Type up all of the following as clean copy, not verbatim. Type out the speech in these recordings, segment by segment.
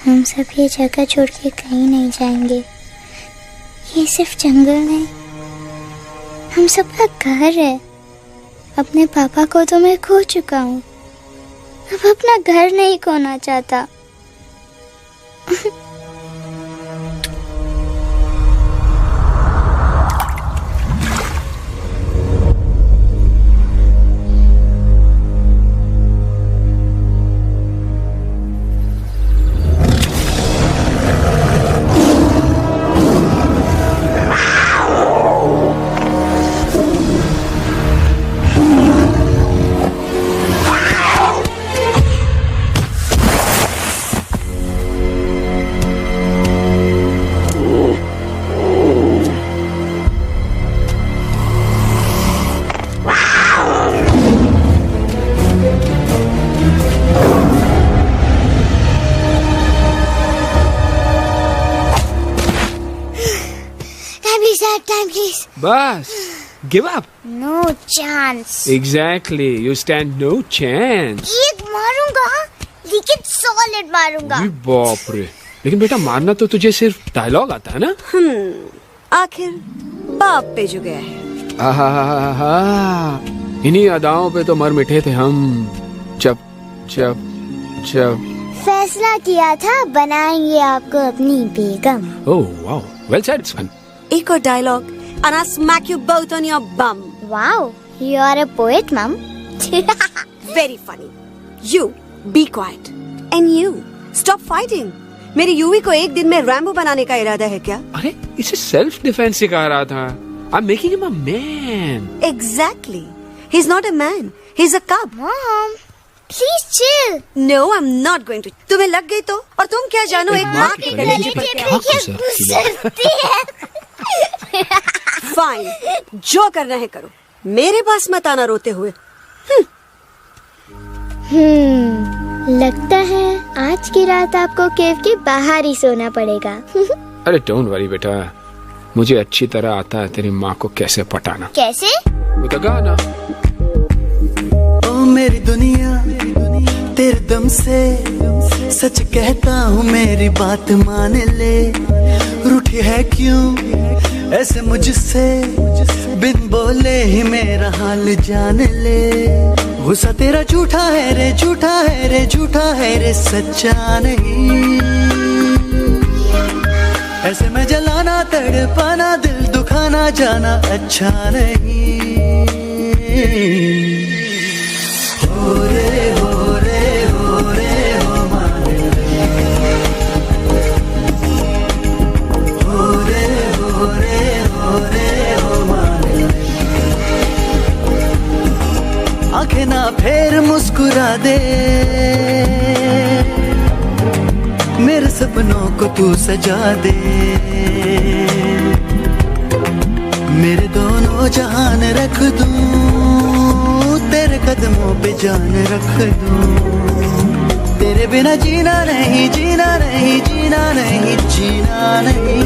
हम सब ये जगह छोड़ के कहीं नहीं जाएंगे। ये सिर्फ जंगल नहीं, हम सबका घर है। अपने पापा को तो मैं खो चुका हूँ, अब अपना घर नहीं खोना चाहता। बस, give up. No chance. Exactly, you stand no chance. एक मारूंगा, लेकिन solid मारूंगा। अरे बाप रे, लेकिन बेटा मारना तो तुझे सिर्फ डायलॉग आता है ना? आखिर बाप पे जो गया है। आहा, इन्हीं अदाओं पे तो मर मिटे थे हम। जब फैसला किया था बनाएंगे आपको अपनी बेगम। ओह वाओ, वेल सेड सन। एक और dialogue and I'll smack you both on your bum. Wow, you are a poet, Mom. Very funny. You be quiet and you stop fighting. मेरी यूवी को एक दिन में रैम्बो बनाने का इरादा है क्या? अरे इसे सेल्फ डिफेंस सिखा रहा था। I'm making him a man. Exactly. He's not a man. He's a cub. Mom, please chill. No, I'm not going to. तुम्हें लग गई तो? और तुम क्या जानो एक माँ के कलेजे पर क्या? फाइन, जो करना है करो, मेरे पास मत आना रोते हुए। लगता है आज की रात आपको केव के बाहर ही सोना पड़ेगा। अरे डोंट वरी बेटा, मुझे अच्छी तरह आता है तेरी माँ को कैसे पटाना। कैसे? वो तो गाना। ओ मेरी दुनिया तेरे दम से सच कहता हूँ, मेरी बात मान ले। रूठी है क्यों ऐसे मुझसे, बिन बोले ही मेरा हाल जान ले। गुस्सा तेरा झूठा है रे, झूठा है रे, झूठा है रे, सच्चा नहीं। ऐसे में जलाना तड़पाना, दिल दुखाना जाना अच्छा नहीं। हो रे हो रे हो रे हो मारे, हो रे हो रे हो रे हो मारे। आंखें ना फेर मुस्कुरा दे, मेरे सपनों को तू सजा दे। मेरे दोनों जहान रख दूं, तेरे कदमों पे जान रख दूं। तेरे बिना जीना नहीं, जीना नहीं, जीना नहीं, जीना नहीं।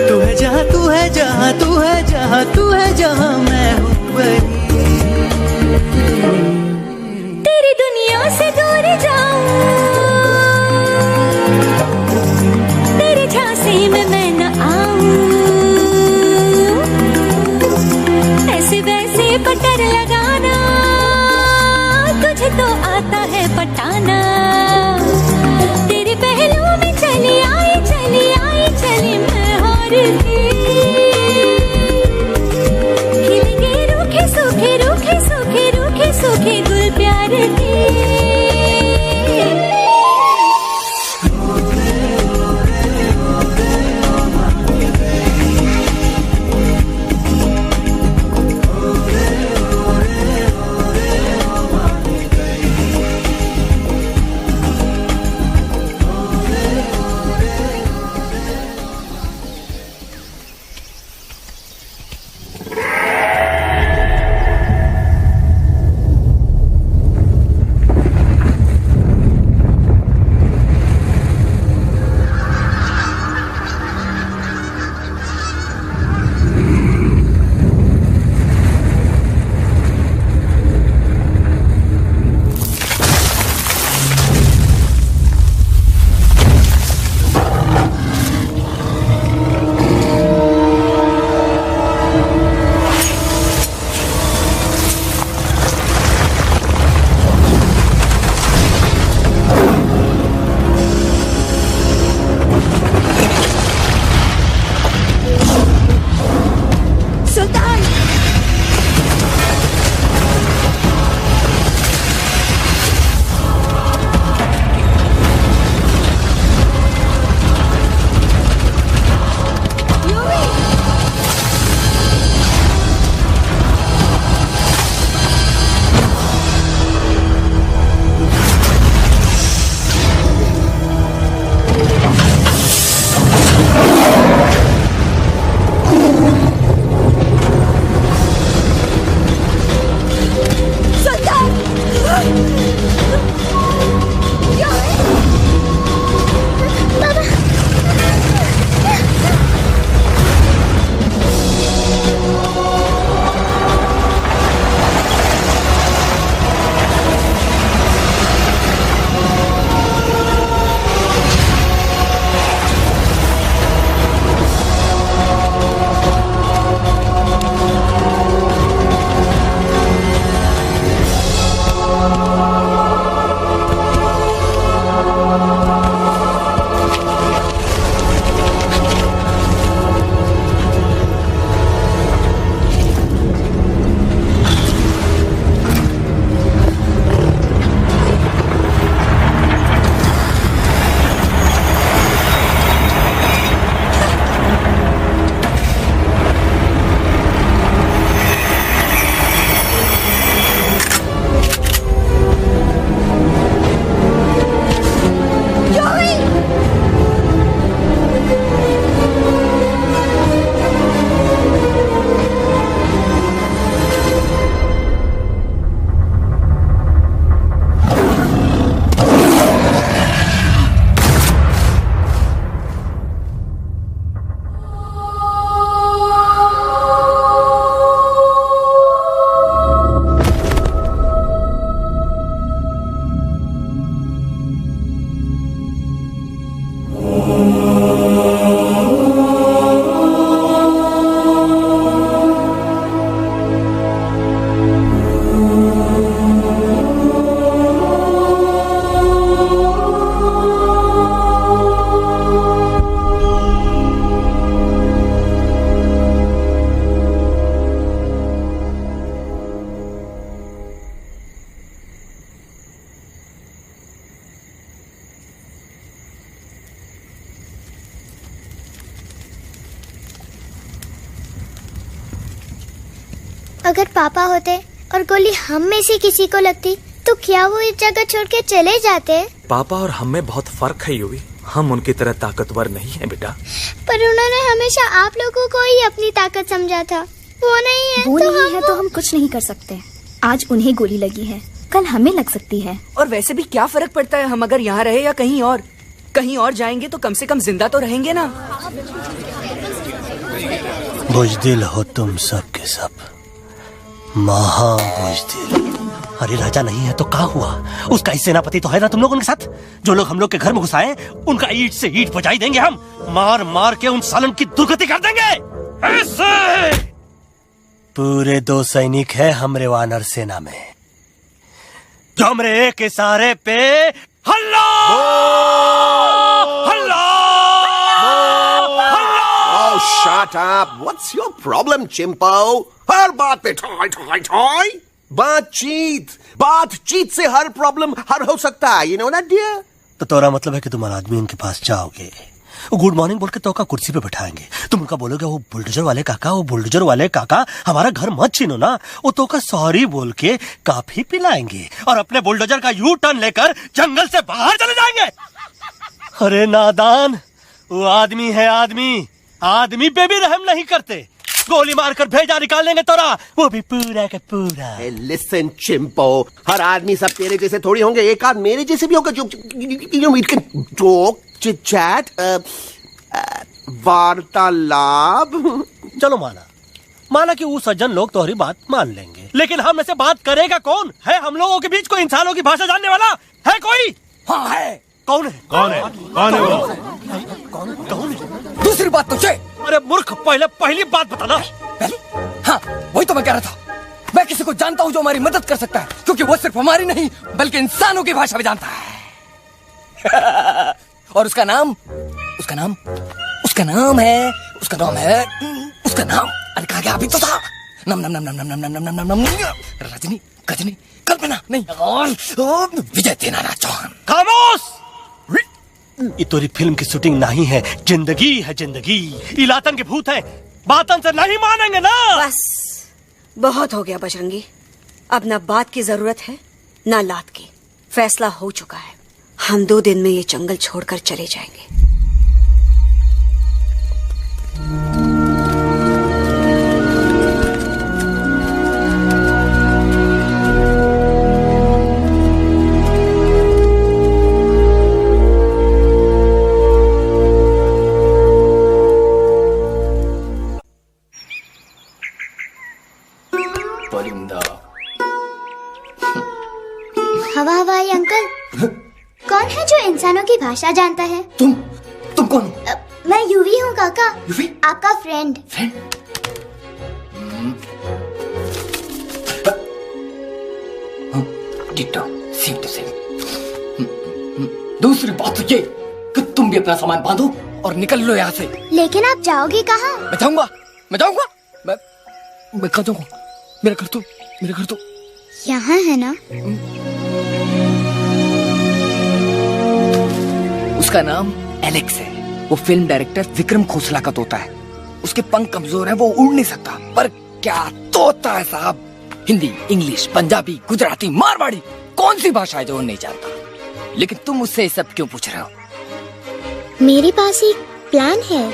तू है जहाँ, तू है जहाँ, तू है जहाँ, तू है जहाँ, मैं हूँ वही। तेरी दुनिया से दूर जाऊं, तेरे झांसे में मैं न आऊं। तो आता है पटाना। तेरे पहलू में चली आई चली मैं हार के। खिलेंगे रूखे सूखे गुल प्यार के। अगर पापा होते और गोली हम में से किसी को लगती तो क्या वो इस जगह छोड़ के चले जाते? पापा और हम में बहुत फर्क है यूवी। हम उनकी तरह ताकतवर नहीं है बेटा। पर उन्होंने हमेशा आप लोगों को ही अपनी ताकत समझा था। वो नहीं है वो नहीं है तो हम कुछ नहीं कर सकते। आज उन्हें गोली लगी है, कल हमें लग सकती है। और वैसे भी क्या फर्क पड़ता है हम अगर यहाँ रहे या कहीं और? कहीं और जाएंगे तो कम से कम जिंदा तो रहेंगे ना। बुज़दिल हो तुम सब के सब, महा बुज़दिल। अरे राजा नहीं है तो क्या हुआ? उसका ही सेनापति तो है ना तुम लोग उनके साथ। जो लोग हम लोग के घर में घुसाए उनका ईंट से ईंट बजाई देंगे हम। मार मार के उन सालन की दुर्गति कर देंगे ऐसे। पूरे 2 सैनिक है हमरे वानर सेना में। कमरे के सारे पे हल्ला हल्ला Oh, shut up! What's your problem, चिंपो? हर बात पे ठॉय ठॉय ठॉय। बातचीत से हर प्रॉब्लम हल हो सकता है, you know that, dear? तो तोरा मतलब है कि तुम आदमी उनके पास जाओगे, गुड मॉर्निंग बोल के तो का कुर्सी पे बैठाएंगे, तुम उनका बोलोगे वो बुलडोजर वाले काका हमारा घर मत छीनो ना, वो तो का सॉरी बोल के काफी पिलाएंगे और अपने बुलडोजर का यू टर्न लेकर जंगल से बाहर चले जाएंगे। अरे नादान, वो आदमी है आदमी पे भी रहम नहीं करते, गोली मारकर भेजा निकाल लेंगे तोरा, वो भी पूरा का पूरा। Hey, listen, चिंपो, हर आदमी सब तेरे जैसे थोड़ी होंगे, एक आध मेरे जैसे भी होगा जो we can talk, chit chat, वार्तालाप। चलो माना कि वो सज्जन लोग तुम्हारी बात मान लेंगे, लेकिन हम में से बात करेगा कौन? है हम लोगों के बीच कोई इंसानों की भाषा जानने वाला है कोई? हाँ है। कौन है वो? कौन है? दूसरी बात तो अरे मूर्ख, पहली बात बताना। पहले? हाँ, वही तो मैं कह रहा था। मैं किसी को जानता हूँ जो हमारी मदद कर सकता है, क्योंकि वो सिर्फ हमारी नहीं बल्कि इंसानों की भाषा भी जानता है। और उसका नाम है अरे कहा गया अभी तो था, नम रजनी गजनी कल्पना नहीं और विजय तेनालीराम चौहान। खामोश! ये तोरी फिल्म की शूटिंग नहीं है, जिंदगी। इलातन के भूत है, बातन से नहीं मानेंगे ना। बस बहुत हो गया बजरंगी, अब ना बात की जरूरत है ना लात की। फैसला हो चुका है, हम 2 दिन में ये जंगल छोड़कर चले जाएंगे। हवाई अंकल, कौन है जो इंसानों की भाषा जानता है? तुम कौन हो? मैं यूवी हूँ काका, यूवी? आपका फ्रेंड। Same to same. दूसरी बात तो ये कि तुम भी अपना सामान बांधो और निकल लो यहाँ से। लेकिन आप जाओगे कहाँ? मैं जाऊंगा मैं कहाँ जाऊंगा? मेरा घर तो यहाँ है ना? उसका नाम एलेक्स है, वो फिल्म डायरेक्टर विक्रम खोसला का तोता है। उसके पंख कमजोर हैं, वो उड़ नहीं सकता, पर क्या तोता है साहब। हिंदी, इंग्लिश, पंजाबी, गुजराती, मारवाड़ी, कौन सी भाषा है जो वो नहीं जानता। लेकिन तुम उससे ये सब क्यों पूछ रहे हो? मेरे पास एक प्लान है।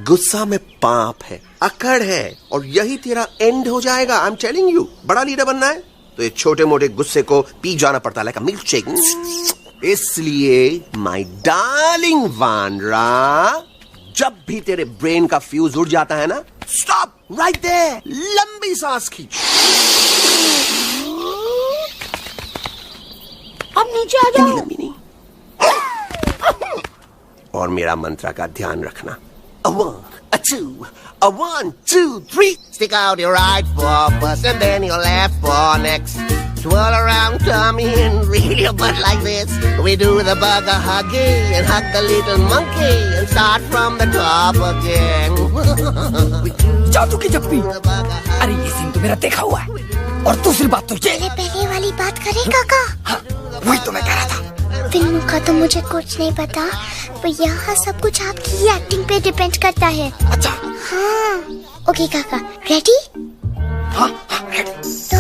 गुस्सा में पाप है, अकड़ है, और यही तेरा एंड हो जाएगा। आई एम टेलिंग यू, बड़ा लीडर बनना है तो ये छोटे मोटे गुस्से को पी जाना पड़ता है, लाइक अ मिल्क शेक। इसलिए माय डार्लिंग वानरा, जब भी तेरे ब्रेन का फ्यूज उड़ जाता है ना, स्टॉप राइट देयर, लंबी सांस खींच। अब नीचे आ जाओ। लंबी नहीं, और मेरा मंत्र का ध्यान रखना। A 1, a 2, a 1, 2, 3. Stick out your right paw first and then your left paw next. Twirl around, tummy and reel your butt like this. We do the bugger huggy and hug the little monkey and start from the top again. जादू की जप्पी। अरे ये scene तो मेरा देखा हुआ है। और दूसरी बात तो ये। पहले वाली बात करें काका? हाँ, वही तो मैं कह रहा था। फिल्मों का तो मुझे कुछ नहीं पता, पर यहाँ सब कुछ आपकी एक्टिंग पे डिपेंड करता है। अच्छा। हाँ, ओके काका, रेडी? हाँ, रेडी। तो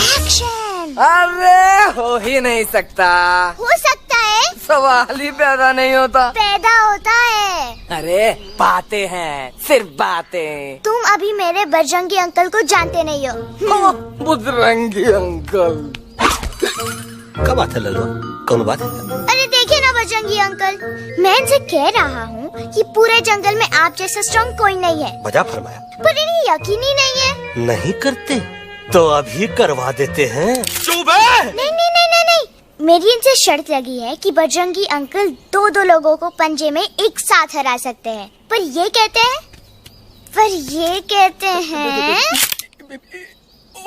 एक्शन। अरे हो ही नहीं सकता। हो सकता है। सवाल ही पैदा नहीं होता। पैदा होता है। अरे बातें हैं, सिर्फ बातें। तुम अभी मेरे बजरंगी अंकल को जानते नहीं हो। बजरंगी अंकल? क्या बात है लल्लू, कौन बात है? अरे देखिए ना बजरंगी अंकल, मैं इनसे कह रहा हूँ कि पूरे जंगल में आप जैसा स्ट्रॉन्ग कोई नहीं है। वजह फरमाया। पर इन्हें यकीन ही नहीं है। नहीं करते तो अभी करवा देते हैं। चुप है। नहीं, मेरी इनसे शर्त लगी है कि बजरंगी अंकल 2 लोगों को पंजे में एक साथ हरा सकते हैं। पर ये कहते हैं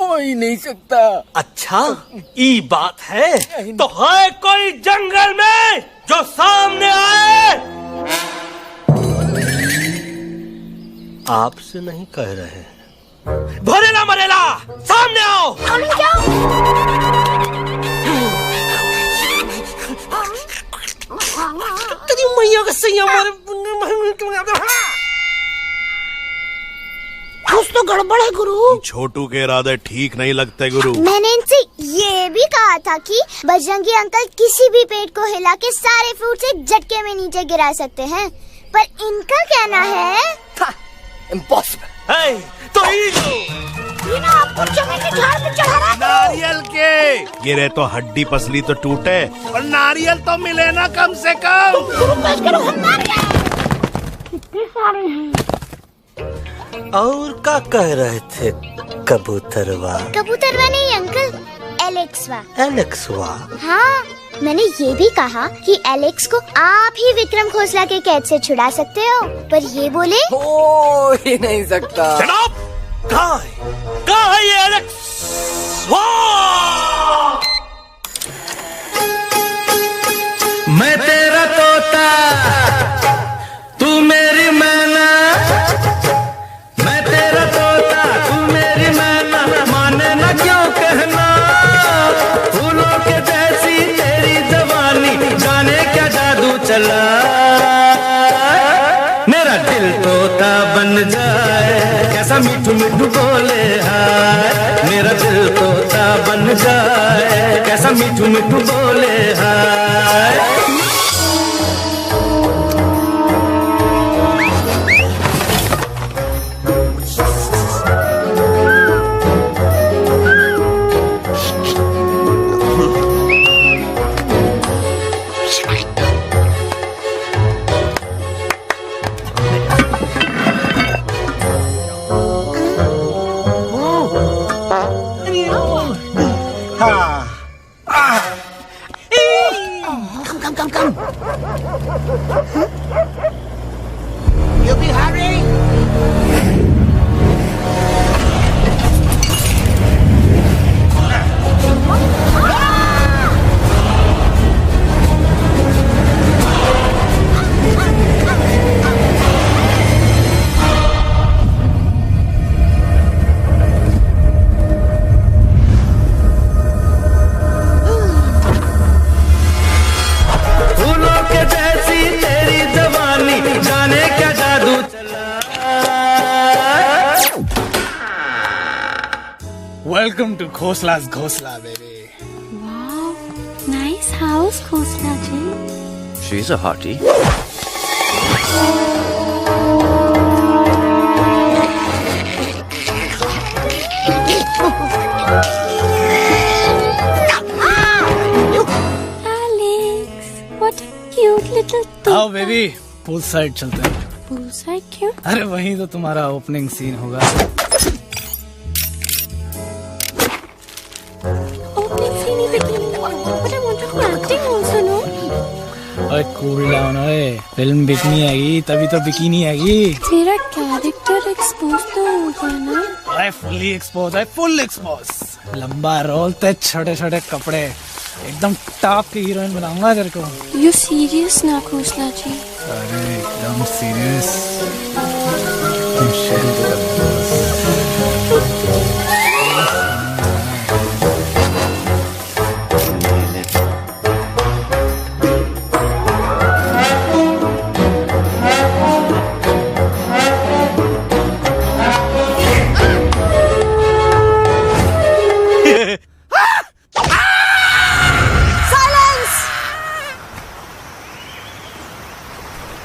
हो ही नहीं सकता। अच्छा ये बात है तो है कोई जंगल में जो सामने आए? आपसे नहीं कह रहे, भरेला मरेला सामने आओ। तेरी मैया का सही हमारे कुछ तो गड़बड़ है गुरु। छोटू के इरादे ठीक नहीं लगते गुरु। मैंने इनसे ये भी कहा था कि बजरंगी अंकल किसी भी पेड़ को हिला के सारे फ्रूट एक झटके में नीचे गिरा सकते हैं, पर इनका कहना है इम्पॉसिबल। तो आपको चने के झाड़ पे चढ़ा रहा है। नारियल के गिरे तो हड्डी पसली तो टूटे और नारियल तो मिले ना कम से कम। इतने सारे हैं। और क्या कह रहे थे कबूतरवा? कबूतरवा नहीं अंकल, एलेक्सवा। एलेक्सवा? हाँ, मैंने ये भी कहा कि एलेक्स को आप ही विक्रम खोसला के कैद से छुड़ा सकते हो, पर ये बोले हो ही नहीं सकता। कहाँ है ये एलेक्स? मैं तेरा तोता तू मेरी मैना, मैं तेरा तोता तू मेरी मैना, माने ना क्यों कहना, फूलों के जैसी तेरी जवानी, जाने क्या जादू चला, मेरा दिल तोता बन जाए, कैसा मिठू मिठू बोले हाय, मेरा दिल तोता बन जाए, कैसा मिठू मिठू बोले हाय। You be hurry. Welcome to Khosla's Ghosla, baby. Wow, nice house, Khosla ji. She's a hottie. Alex, what a cute little thing. आओ बेबी, पूल साइड चलते हैं। पूल साइड क्यों? अरे वहीं तो तुम्हारा ओपनिंग सीन होगा। ओए कूल डाउन, ओए फिल्म बिकनी आएगी तभी तो बिकिनी आएगी। तेरा कैरेक्टर एक्सपोज तो होगा ना? ओए फुल्ली एक्सपोज है, फुल एक्सपोज। लंबा रोल ते छोटे छोटे कपड़े, एकदम टॉप की हीरोइन बनाऊंगा तेरे को। यू सीरियस ना खोसला जी? अरे एकदम सीरियस।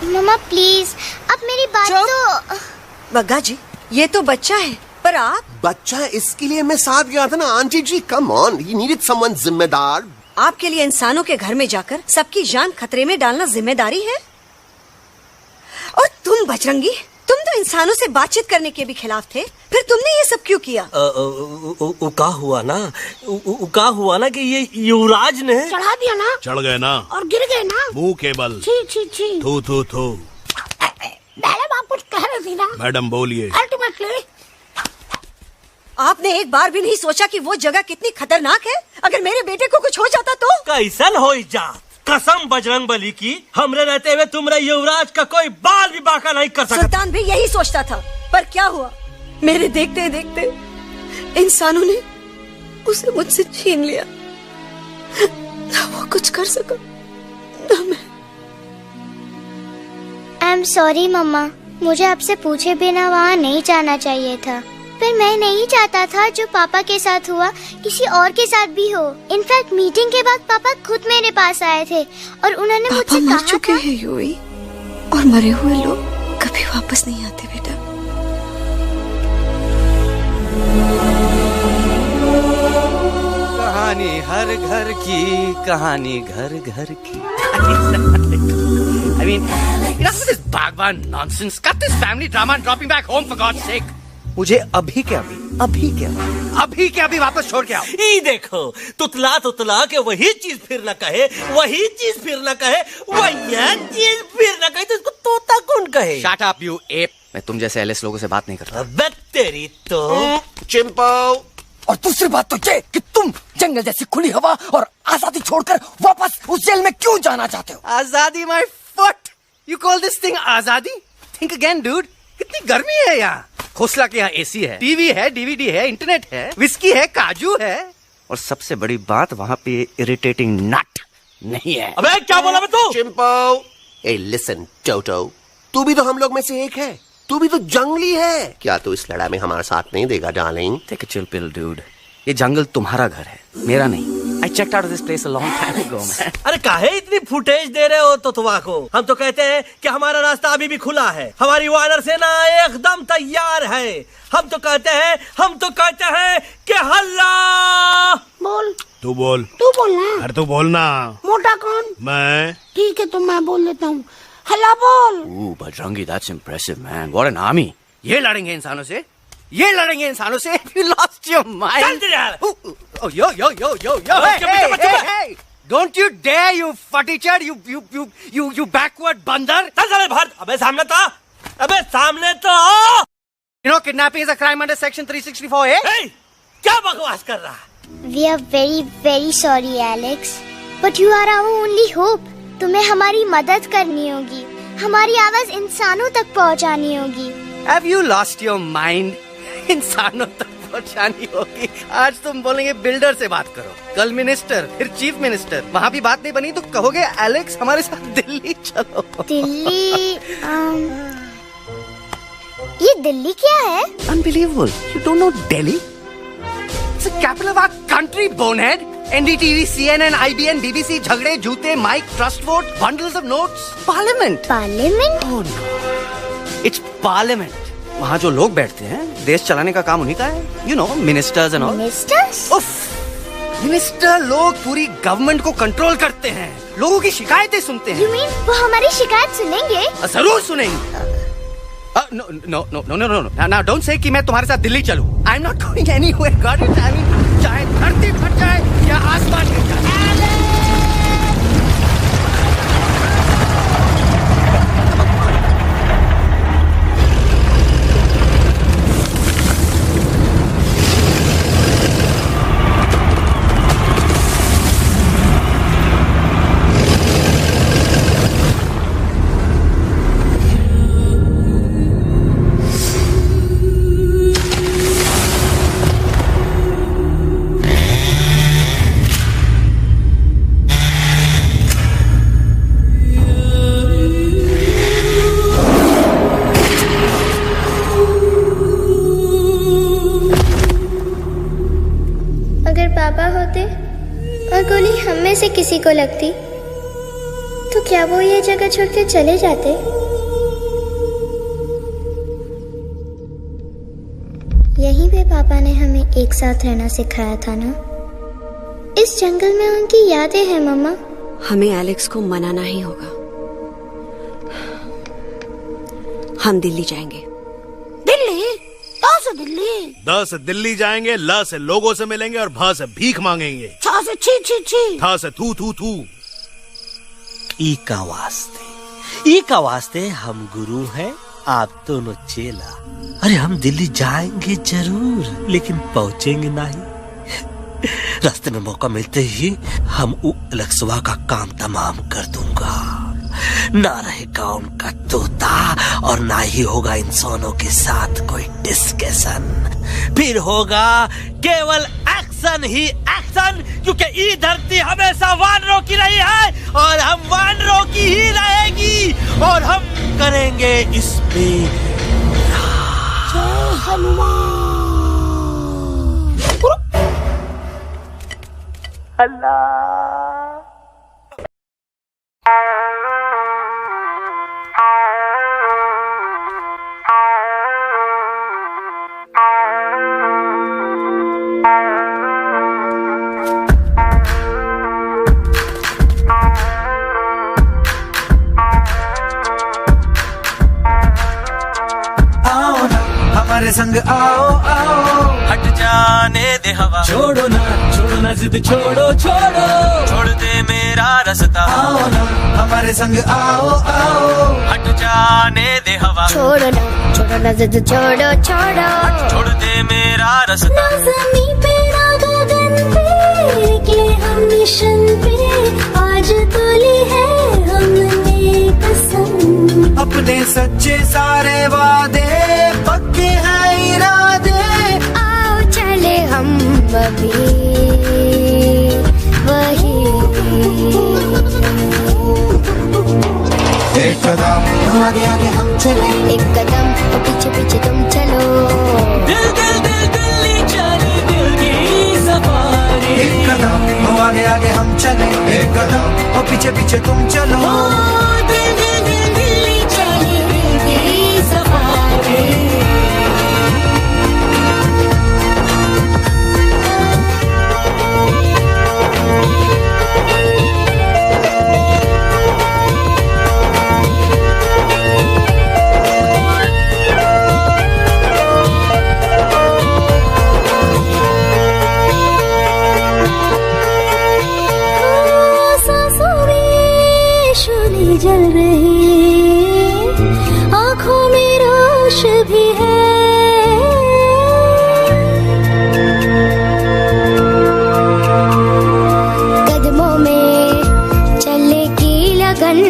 मम्मा प्लीज, अब मेरी बात तो। बग्गा जी, ये तो बच्चा है, पर आप? बच्चा है इसके लिए मैं साथ गया था ना आंटी जी। Come on, he needed someone जिम्मेदार। आपके लिए इंसानों के घर में जाकर सबकी जान खतरे में डालना जिम्मेदारी है? और तुम बजरंगी, तुम तो इंसानों से बातचीत करने के भी खिलाफ थे, फिर तुमने ये सब क्यों किया? का हुआ ना कि ये युवराज ने चढ़ा दिया ना, चढ़ गए ना और गिर गए ना मुंह के बल। छी छी छी। थू थू थू। मैडम आप कुछ कह रही थी ना? मैडम बोलिए। अल्टीमेटली आपने एक बार भी नहीं सोचा कि वो जगह कितनी खतरनाक है? अगर मेरे बेटे को कुछ हो जाता तो? कैसन हो जात? कसम बजरंग बली की, हमरे रहते हुए तुमरे युवराज का कोई बाल भी बाका नहीं कर सकता। सुल्तान भी यही सोचता था, पर क्या हुआ? मेरे देखते देखते इंसानों ने उसे मुझसे छीन लिया। ना वो कुछ कर सका, ना मैं। आई एम सॉरी मम्मा, मुझे आपसे पूछे बिना वहाँ नहीं जाना चाहिए था। पर मैं नहीं चाहता था जो पापा के साथ हुआ किसी और के साथ भी हो। इनफैक्ट मीटिंग के बाद पापा खुद मेरे पास आए थे और उन्होंने मुझसे कहा चुके हैं यूई, और मरे हुए लोग कभी वापस नहीं आते बेटा। कहानी हर घर की, कहानी घर घर की। I mean, enough with this Bhagwan nonsense. Cut this family drama and drop me back home for God's sake. मुझे अभी के अभी वापस छोड़ के आओ। ई देखो, तुतला तुतला के वही चीज फिर न कहे, वही चीज फिर न कहे, वही चीज फिर न कहे, तो इसको तोता कौन कहे? Shut up, you ape. मैं तुम जैसे एलिस लोगों से बात नहीं करता। अबे तेरी तो चिंपो। और दूसरी बात तो ये कि तुम जंगल जैसी खुली हवा और आजादी छोड़कर वापस उस जेल में क्यों जाना चाहते हो? आजादी my foot. You call this thing आजादी? Think again, dude. कितनी गर्मी है यहाँ। खोसला के यहाँ एसी है, टीवी है, डीवीडी है, इंटरनेट है, विस्की है, काजू है, और सबसे बड़ी बात वहाँ पे इरिटेटिंग नट नहीं है। अबे क्या बोला मैं तू? चिंपो। ए लिसन टोटो, तू भी तो हम लोग में से एक है। तू भी तो जंगली है। क्या तू इस लड़ाई में हमारा साथ नहीं देगा darling? Take a chill pill, dude. ये जंगल तुम्हारा घर है, मेरा नहीं। I checked out of this place a long time ago, man. अरे काहे इतनी फुटेज दे रहे हो तो को? हम तो कहते हैं कि हमारा रास्ता अभी भी खुला है, हमारी वानर सेना एकदम तैयार है। हम तो कहते हैं कि हल्ला बोल। तू बोल ना। अरे तू बोलना। मोटा कौन? मैं। ठीक है तो मैं बोल लेता हूँ। हल्ला बोल। Bajrangi, that's impressive, man. What an army. ये लड़ेंगे इंसानों से? If you lost your mind. चल यार। Oh, yo. Hey. Don't you dare, you fatty-chad, you backward बंदर. चल बाहर। अबे सामने तो। You know, kidnapping is a crime under section 364A. Hey, क्या बकवास कर रहा है? We are very very sorry Alex, but you are our only hope. तुम्हें हमारी मदद करनी होगी, हमारी आवाज इंसानों तक पहुंचानी होगी। Have you lost your mind? इंसानों तक पहुंचानी होगी। आज तुम बोलेंगे बिल्डर से बात करो, कल मिनिस्टर, फिर चीफ मिनिस्टर, वहाँ भी बात नहीं बनी तो कहोगे एलेक्स हमारे साथ दिल्ली चलो। दिल्ली ये दिल्ली क्या है? Unbelievable. You don't know Delhi? It's the capital of our country, bonehead. NDTV, CNN, IBN, BBC, झगड़े, जूते, mic, trust vote, bundles of notes, parliament. Parliament? Oh no. It's parliament. वहाँ जो लोग बैठते हैं, देश चलाने का काम उन्हीं का है. You know, ministers and all. Ministers? उफ, मिनिस्टर लोग पूरी गवर्नमेंट को कंट्रोल करते हैं, लोगों की शिकायतें सुनते हैं. You mean वो हमारी शिकायत सुनेंगे? जरूर सुनेंगे. No. Now don't say कि मैं तुम्हारे साथ दिल्ली चलूं. I'm not going anywhere. Got it? I mean, चाहे धरती फट जाए या आसमान गिर जाए. गोली हम में से किसी को लगती तो क्या वो ये जगह छोड़ के चले जाते? यहीं पे पापा ने हमें एक साथ रहना सिखाया था ना। इस जंगल में उनकी यादें हैं मम्मा। हमें एलेक्स को मनाना ही होगा। हम दिल्ली जाएंगे। दिल्ली? द से दिल्ली जाएंगे, ल से लोगों से मिलेंगे और भ से भीख मांगेंगे, छ से छी, थ से थू। ई का वास्ते हम गुरु हैं, आप दोनों चेला। अरे हम दिल्ली जाएंगे जरूर, लेकिन पहुंचेंगे नहीं। रास्ते में मौका मिलते ही हम अलक्सवा का काम तमाम कर दूंगा। ना रहेगा उनका तोता और ना ही होगा इंसानों के साथ कोई डिस्कशन। फिर होगा केवल एक्शन ही एक्शन, क्योंकि ये धरती हमेशा वानरों की रही है और हम वानरों की ही रहेगी, और हम करेंगे इस पे हमारे संग आओ आओ, हट जाने दे हवा। छोड़ो ना जिद, छोड़ो छोड़ दे मेरा रास्ता। आओ ना हमारे संग आओ आओ, हट जाने दे हवा। छोड़ो ना जिद, छोड़ो छोड़ दे मेरा रास्ता। ना ज़मीं पे ना गगन पे, निकले हम मिशन पे, आज तोली है हमने कसम। अपने सच्चे सारे वादे पक्के हैं इरादे, आओ चले हम अभी वही। एक कदम आगे आगे हम चले, एक कदम और पीछे पीछे तुम चलो। दिल्ली चले दिल की सफारी। एक कदम आगे आगे हम चले, एक कदम और पीछे पीछे तुम चलो। दिल्ली चले दिल की सफारी। जल रही आँखों में रोश भी है, कदमों में चलने की लगन,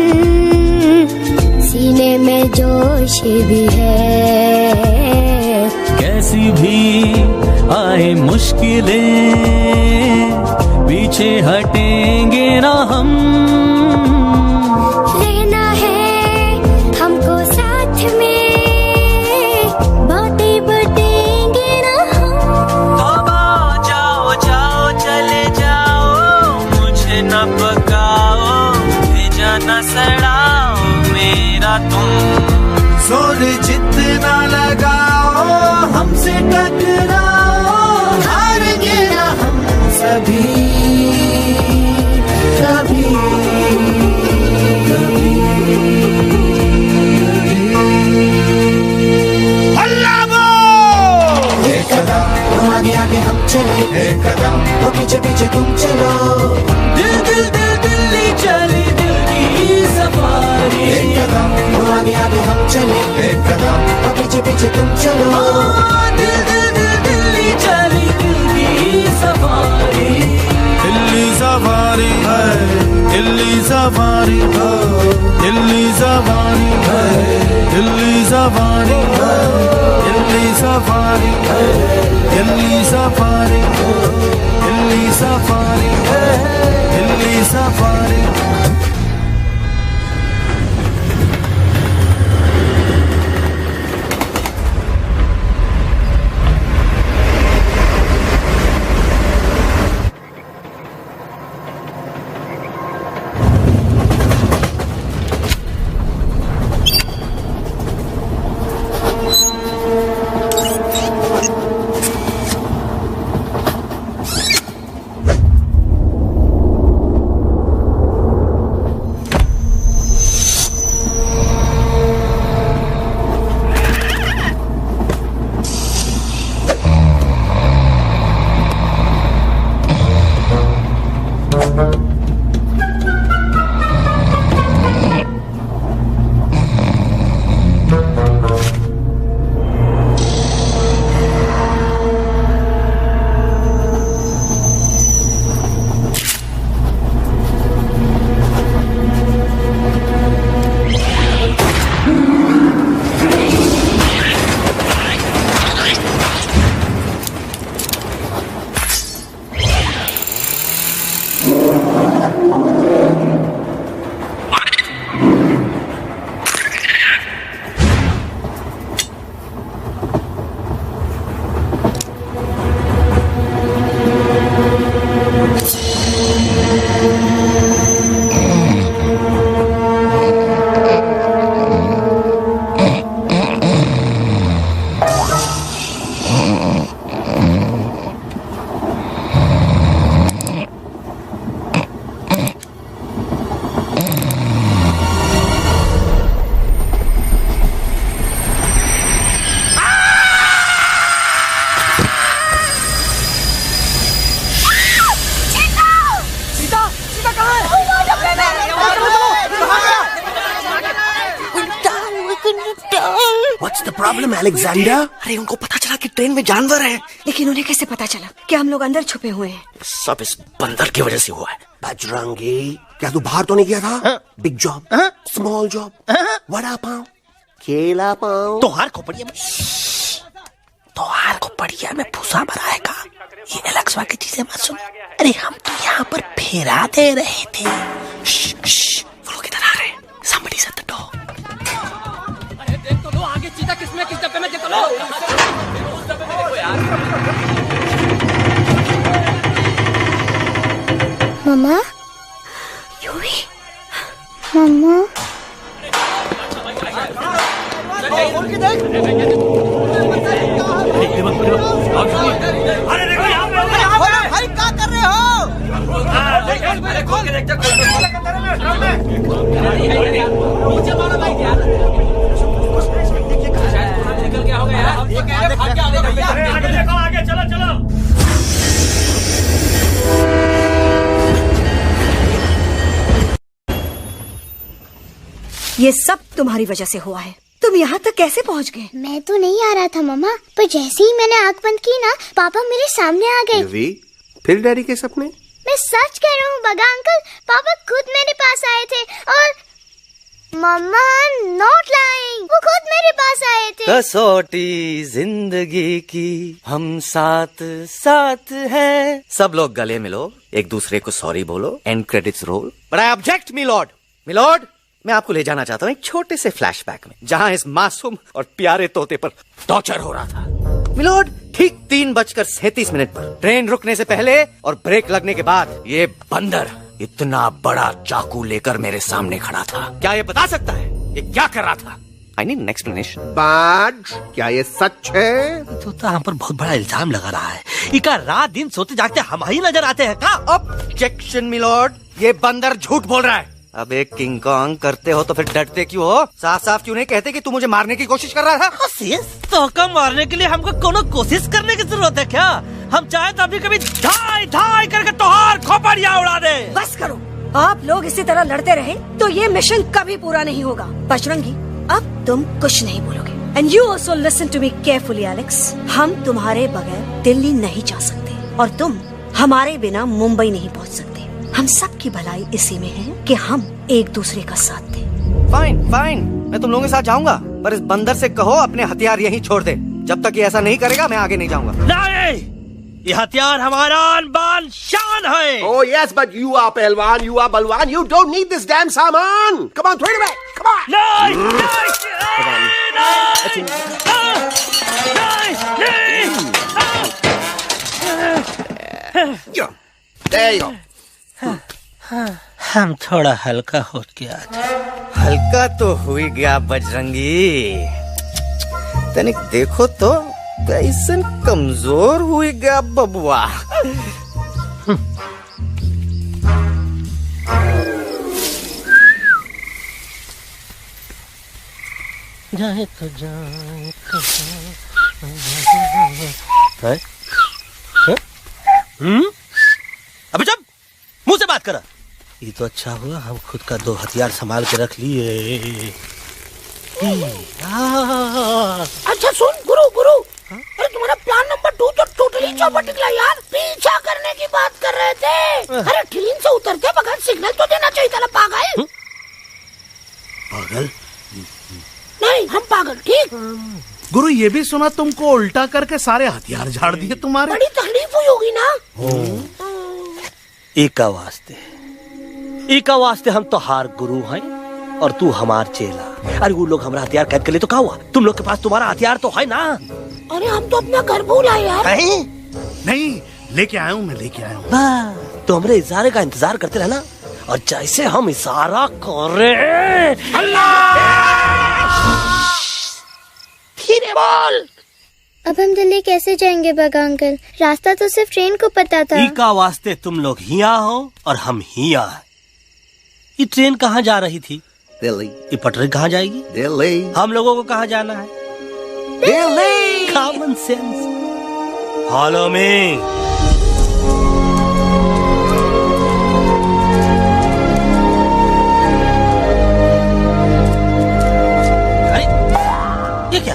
सीने में जोश भी है। कैसी भी आए मुश्किलें, पीछे हटेंगे ना हम। जोर जितना लगाओ हमसे टकराओ, हारेंगे ना हम सभी कभी कभी। अल्लाह वो एक कदम आगे आगे हम चले, एक कदम और पीछे पीछे तुम चलो। दिल्ली चली दिल की सफारी। एक कदम आगे आगे हम चले, एक कदम और पीछे पीछे तुम चलो। दिल्ली चली दिल की सफारी। दिल्ली सफारी है, दिल्ली सफारी है, दिल्ली सफारी है, दिल्ली सफारी है, दिल्ली सफारी है, दिल्ली सफारी है, दिल्ली सफारी है, दिल्ली सफारी। Problem Alexander? अरे उनको पता चला कि ट्रेन में जानवर है। लेकिन उन्हें कैसे पता चला कि हम लोग अंदर छुपे हुए हैं? सब इस बंदर की वजह से हुआ है। बजरंगी, क्या तू बाहर तो नहीं गया था? Big job, small job, vada pav, केला पाव। तोहार खोपड़िया में भूसा भराएगा। ये एलेक्स की चीजें मत सुन। अरे हम तो यहाँ पर फेरा दे रहे थे। वो लोग इधर आ रहे हैं। Somebody shut the door. अरे देख तो लो आगे चीता किसमें किस डब्बे में, देख तो लो। उस डब्बे में देखो यार। मम्मा, यूवी, मम्मा, अरे देखो यहाँ पे भाई क्या कर रहे हो? खोल के देख नीचे मारो भाई यार। निकल गया होगा यार। ये कह रहे भाग के आगे देखो, आगे चलो चलो। ये सब तुम्हारी वजह से हुआ है। तुम यहाँ तक कैसे पहुँच गए? मैं तो नहीं आ रहा था मम्मा, पर जैसे ही मैंने आँख बंद की ना, पापा मेरे सामने आ गए। फिर डैडी के सपने? मैं सच कह रहा हूँ बगा अंकल, पापा खुद मेरे पास आए थे और मम्मा नॉट लाइंग, वो खुद मेरे पास आए थे। कसौटी जिंदगी की हम साथ साथ हैं। सब लोग गले मिलो, एक दूसरे को सॉरी बोलो, and credits roll. But I object milord. Milord, मैं आपको ले जाना चाहता हूँ एक छोटे से फ्लैशबैक में, जहाँ इस मासूम और प्यारे तोते पर टॉर्चर हो रहा था। मिलॉर्ड, ठीक 3:37 पर ट्रेन रुकने से पहले और ब्रेक लगने के बाद ये बंदर इतना बड़ा चाकू लेकर मेरे सामने खड़ा था। क्या ये बता सकता है ये क्या कर रहा था? I need an explanation. बाज, क्या ये सच है? तोता हम पर बहुत बड़ा इल्जाम लगा रहा है। इका रात दिन सोते जागते हम ही नजर आते हैं का? ऑब्जेक्शन मिलॉर्ड, ये बंदर झूठ बोल रहा है। अब एक किंग कॉन्ग करते हो तो फिर डरते क्यों हो? साफ साफ क्यों नहीं कहते कि तू मुझे मारने की कोशिश कर रहा था? तोका मारने के लिए हमको कोनो कोशिश करने की जरूरत है क्या? हम चाहे तो अभी कभी धाई धाई करके तोहार खोपड़िया उड़ा दे। बस करो, आप लोग इसी तरह लड़ते रहे तो ये मिशन कभी पूरा नहीं होगा। बजरंगी, अब तुम कुछ नहीं बोलोगे। And you also listen to me carefully Alex. हम तुम्हारे बगैर दिल्ली नहीं जा सकते और तुम हमारे बिना मुंबई नहीं पहुंच सकते। हम सब की भलाई इसी में है कि हम एक दूसरे का साथ दें। फाइन फाइन, मैं तुम लोगों के साथ जाऊंगा, पर इस बंदर से कहो अपने हथियार यहीं छोड़ दे। जब तक ये ऐसा नहीं करेगा मैं आगे नहीं जाऊंगा। नहीं, ये हथियार हमारा आन-बान शान है। Oh yes, but you are पहलवान, you are बलवान, you don't need this damn सामान. Come on, throw it away. Come on. नहीं, There you go. हम थोड़ा हल्का हो गया। हल्का तो हुई गया बजरंगी, तनिक देखो तो कैसन कमजोर हुई गया बबुआ। जाए तो जाए अबे जब मुंह से बात करा। ये तो अच्छा हुआ हम खुद का 2 हथियार संभाल के रख लिए। अच्छा सुन गुरु, अरे तुम्हारा प्लान नंबर 2 तो टोटली चौपट निकला यार। पीछा करने की बात कर रहे थे। अरे ट्रेन से उतरते बगैर सिग्नल तो देना चाहिए था ना पागल। पागल नहीं, हम पागल, ठीक। गुरु, ये भी सुना तुमको उल्टा करके सारे हथियार झाड़ दिए तुम्हारे। बड़ी तकलीफ हुई होगी ना। एक वास्ते हम तो हार गुरु हैं और तू हमार चेला। अरे वो लोग हमारा हथियार कैद कर ले तो क्या हुआ? तुम लोग के पास तुम्हारा हथियार तो है ना। अरे हम तो अपना घर भूल आए यार। नहीं, लेके आया हूँ, मैं लेके आया हूँ। तो हमारे इशारे का इंतजार करते रहना और जैसे हम इशारा करें फिर बोल। अब हम दिल्ली कैसे जाएंगे बगा अंकल? रास्ता तो सिर्फ ट्रेन को पता था। का वास्ते तुम लोग हिया हो और हम हिया। ये ट्रेन कहाँ जा रही थी? दिल्ली। ये पटरी कहाँ जाएगी? दिल्ली। हम लोगों को कहाँ जाना है? Delhi. Common sense. Follow me. ये क्या?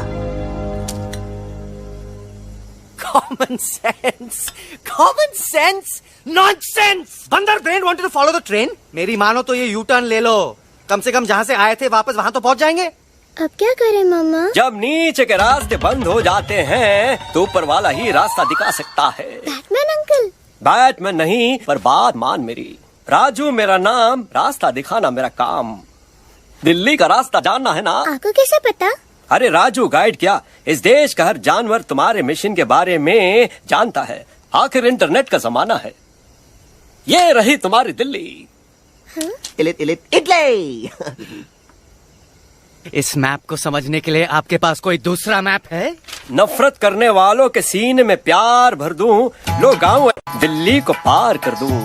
Common sense. Common sense. Nonsense. बंदर brain wanted to follow the train. मेरी मानो तो ये यू टर्न ले लो. कम से कम जहाँ से आए थे वापस वहाँ तो पहुँच जाएंगे. अब क्या करें मामा? जब नीचे के रास्ते बंद हो जाते हैं तो ऊपर वाला ही रास्ता दिखा सकता है. Batman uncle. बैटमैन नहीं, पर बात मान मेरी. राजू मेरा नाम, रास्ता दिखाना मेरा काम. दिल्ली का रास्ता जानना है ना? आपको कैसे पता? अरे राजू गाइड क्या, इस देश का हर जानवर तुम्हारे मिशन के बारे में जानता है. आखिर इंटरनेट का जमाना है. ये रही तुम्हारी दिल्ली. इटली. इस मैप को समझने के लिए आपके पास कोई दूसरा मैप है? नफरत करने वालों के सीने में प्यार भर दूं, लो गाँव दिल्ली को पार कर दूं.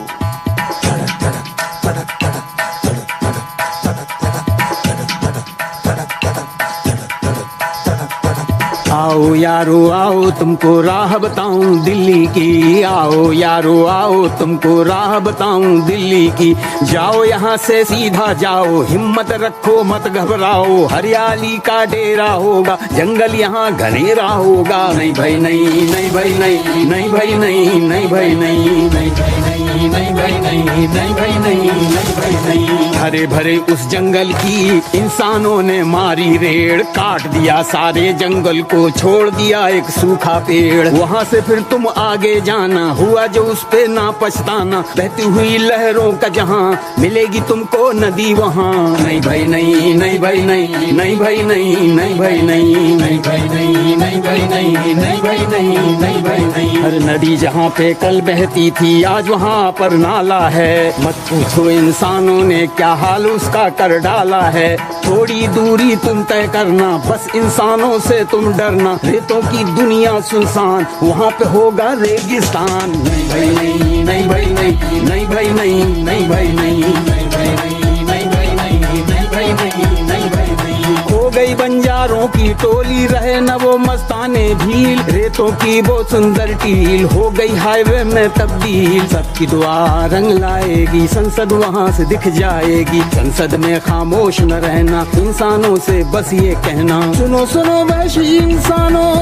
आओ यारो आओ तुमको राह बताऊं दिल्ली की. आओ यारो आओ तुमको राह बताऊं दिल्ली की. जाओ यहाँ से सीधा जाओ, हिम्मत रखो मत घबराओ. हरियाली का डेरा होगा, जंगल यहाँ घनेरा होगा. नहीं भाई नहीं, नहीं भाई नहीं, नहीं भाई नहीं, नहीं भाई नहीं, नहीं भाई नहीं, नहीं भाई नहीं, नहीं भाई नहीं, नहीं भाई नहीं. हरे भरे उस जंगल की इंसानों ने मारी रेड़. काट दिया सारे जंगल को, छोड़ दिया एक सूखा पेड़. वहाँ से फिर तुम आगे जाना, हुआ जो उस पे ना पछताना. बहती हुई लहरों का जहाँ मिलेगी तुमको नदी वहाँ. नहीं भाई नहीं, नहीं भाई नहीं, नहीं भाई नहीं, नहीं भाई नहीं, नहीं भाई नहीं, नहीं भाई नहीं, नहीं भाई नहीं, नहीं भाई नहीं. हर नदी जहाँ पे कल बहती थी आज वहाँ पर नाला है. मत पूछो इंसानों ने क्या हाल उसका कर डाला है. थोड़ी दूरी तुम तय करना, बस इंसानों से तुम डरना. रेतों की दुनिया सुनसान, वहाँ पे होगा रेगिस्तान. नहीं भाई नहीं, नहीं भाई नहीं, नहीं भाई नहीं, नहीं भाई नहीं, नहीं भाई नहीं, नहीं भाई नहीं, नहीं भाई नहीं, नहीं भाई नहीं. हो गई बंजारों की टोली, रहे न वो मस्ताने भील. रेतों की वो सुंदर टील हो गई हाईवे में तब्दील. सबकी दुआ रंग लाएगी, संसद वहाँ से दिख जाएगी. संसद में खामोश न रहना, इंसानों से बस ये कहना. सुनो सुनो वैशी इंसानों,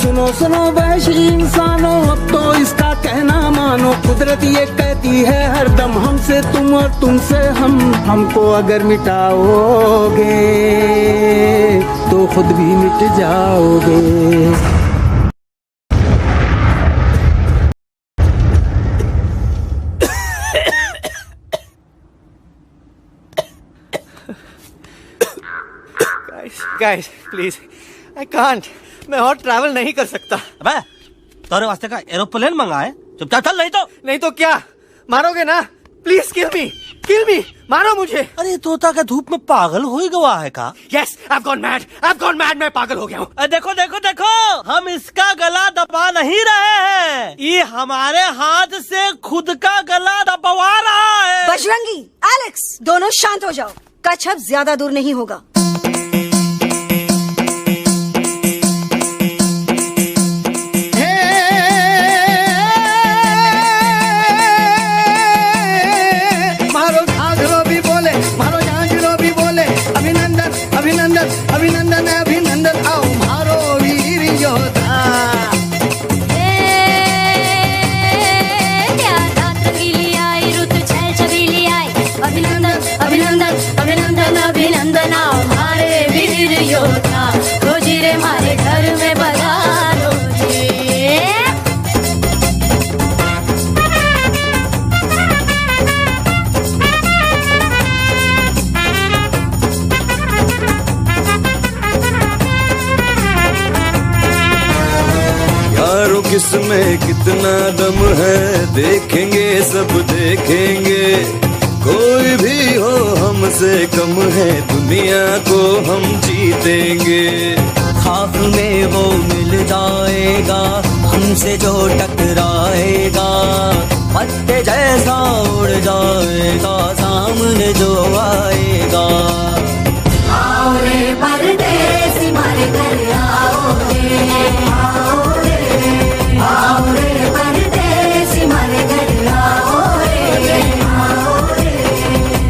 सुनो सुनो वैशी इंसानों, अब तो इसका कहना मानो. कुदरत ये कहती है हरदम, हमसे तुम और तुमसे हम. हमको अगर मिटाओगे तो खुद भी मिट जाओगे. Guys, please, I can't. मैं और ट्रैवल नहीं कर सकता. अबे, तोरे वास्ते का एरोप्लेन मंगा है, चुपचाप चल. नहीं तो क्या मारोगे ना? प्लीज किल मी, मारो मुझे. अरे तोता का धूप में पागल हो ही गवा है का? Yes, I've gone mad, मैं पागल हो गया हूँ. देखो देखो देखो, हम इसका गला दबा नहीं रहे हैं, ये हमारे हाथ से खुद का गला दबवा रहा है. बजरंगी, एलेक्स, दोनों शांत हो जाओ. कच्छप ज्यादा दूर नहीं होगा. अभिनंदन अभिनंदन, आओ मारो वीर योद्धा. अभिनंदन अभिनंदन अभिनंदन, आओ मारे वीर योद्धा. रोजी रे मारे घर में बधारो जी. किसमें कितना दम है देखेंगे, सब देखेंगे. कोई भी हो हमसे कम है, दुनिया को हम जीतेंगे. खाक में वो मिल जाएगा, हमसे जो टकराएगा. पत्ते जैसा उड़ जाएगा, सामने जो आएगा. आओ रे परदेसी मारे घर आओ रे, आओ रे परदेसी मारे घर आओ रे,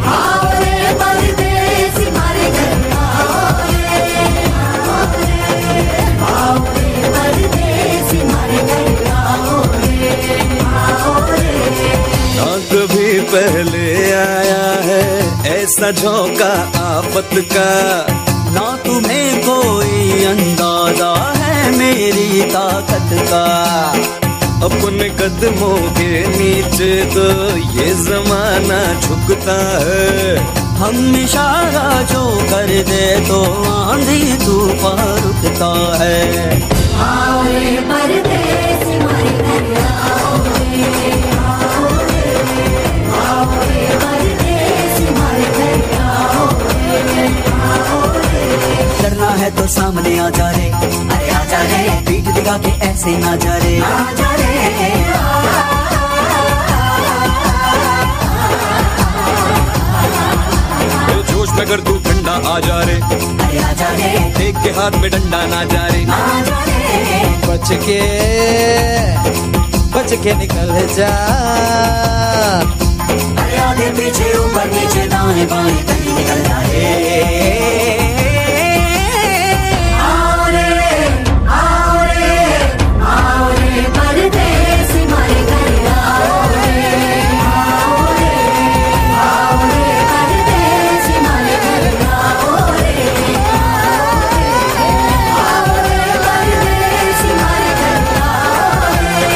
आओ रे परदेसी मारे घर आओ रे, आओ रे परदेसी. ऐसा झोंका आफत का, ना तुम्हें कोई अंदाजा है मेरी ताकत का। अपने कदमों के नीचे तो ये जमाना झुकता है, हम इशारा जो कर दे तो आंधी तूफान रुकता है। आओ रे परदेसी हमारे घर आओ रे, आओ रे, आओ रे परदेसी हमारे घर आओ रे, आओ रे। डरना है तो सामने आ जा रे, अरे आ जा रे, पीठ दिखा के ऐसे ना जा रे, आ जा रे। जोश में अगर तू ठंडा आ जा रे, अरे आ जा रे, देख के हाथ में डंडा ना जा रे, आ जा रे। बच के निकल जा, अरे आगे पीछे ऊपर नीचे दाएं बाएं कहीं निकल जाए। आओ रे, आओ रे, आओ रे परदेसी हमारे घर आओ रे, आओ रे, आओ रे परदेसी हमारे घर आओ रे, आओ रे परदेसी हमारे घर आओ रे,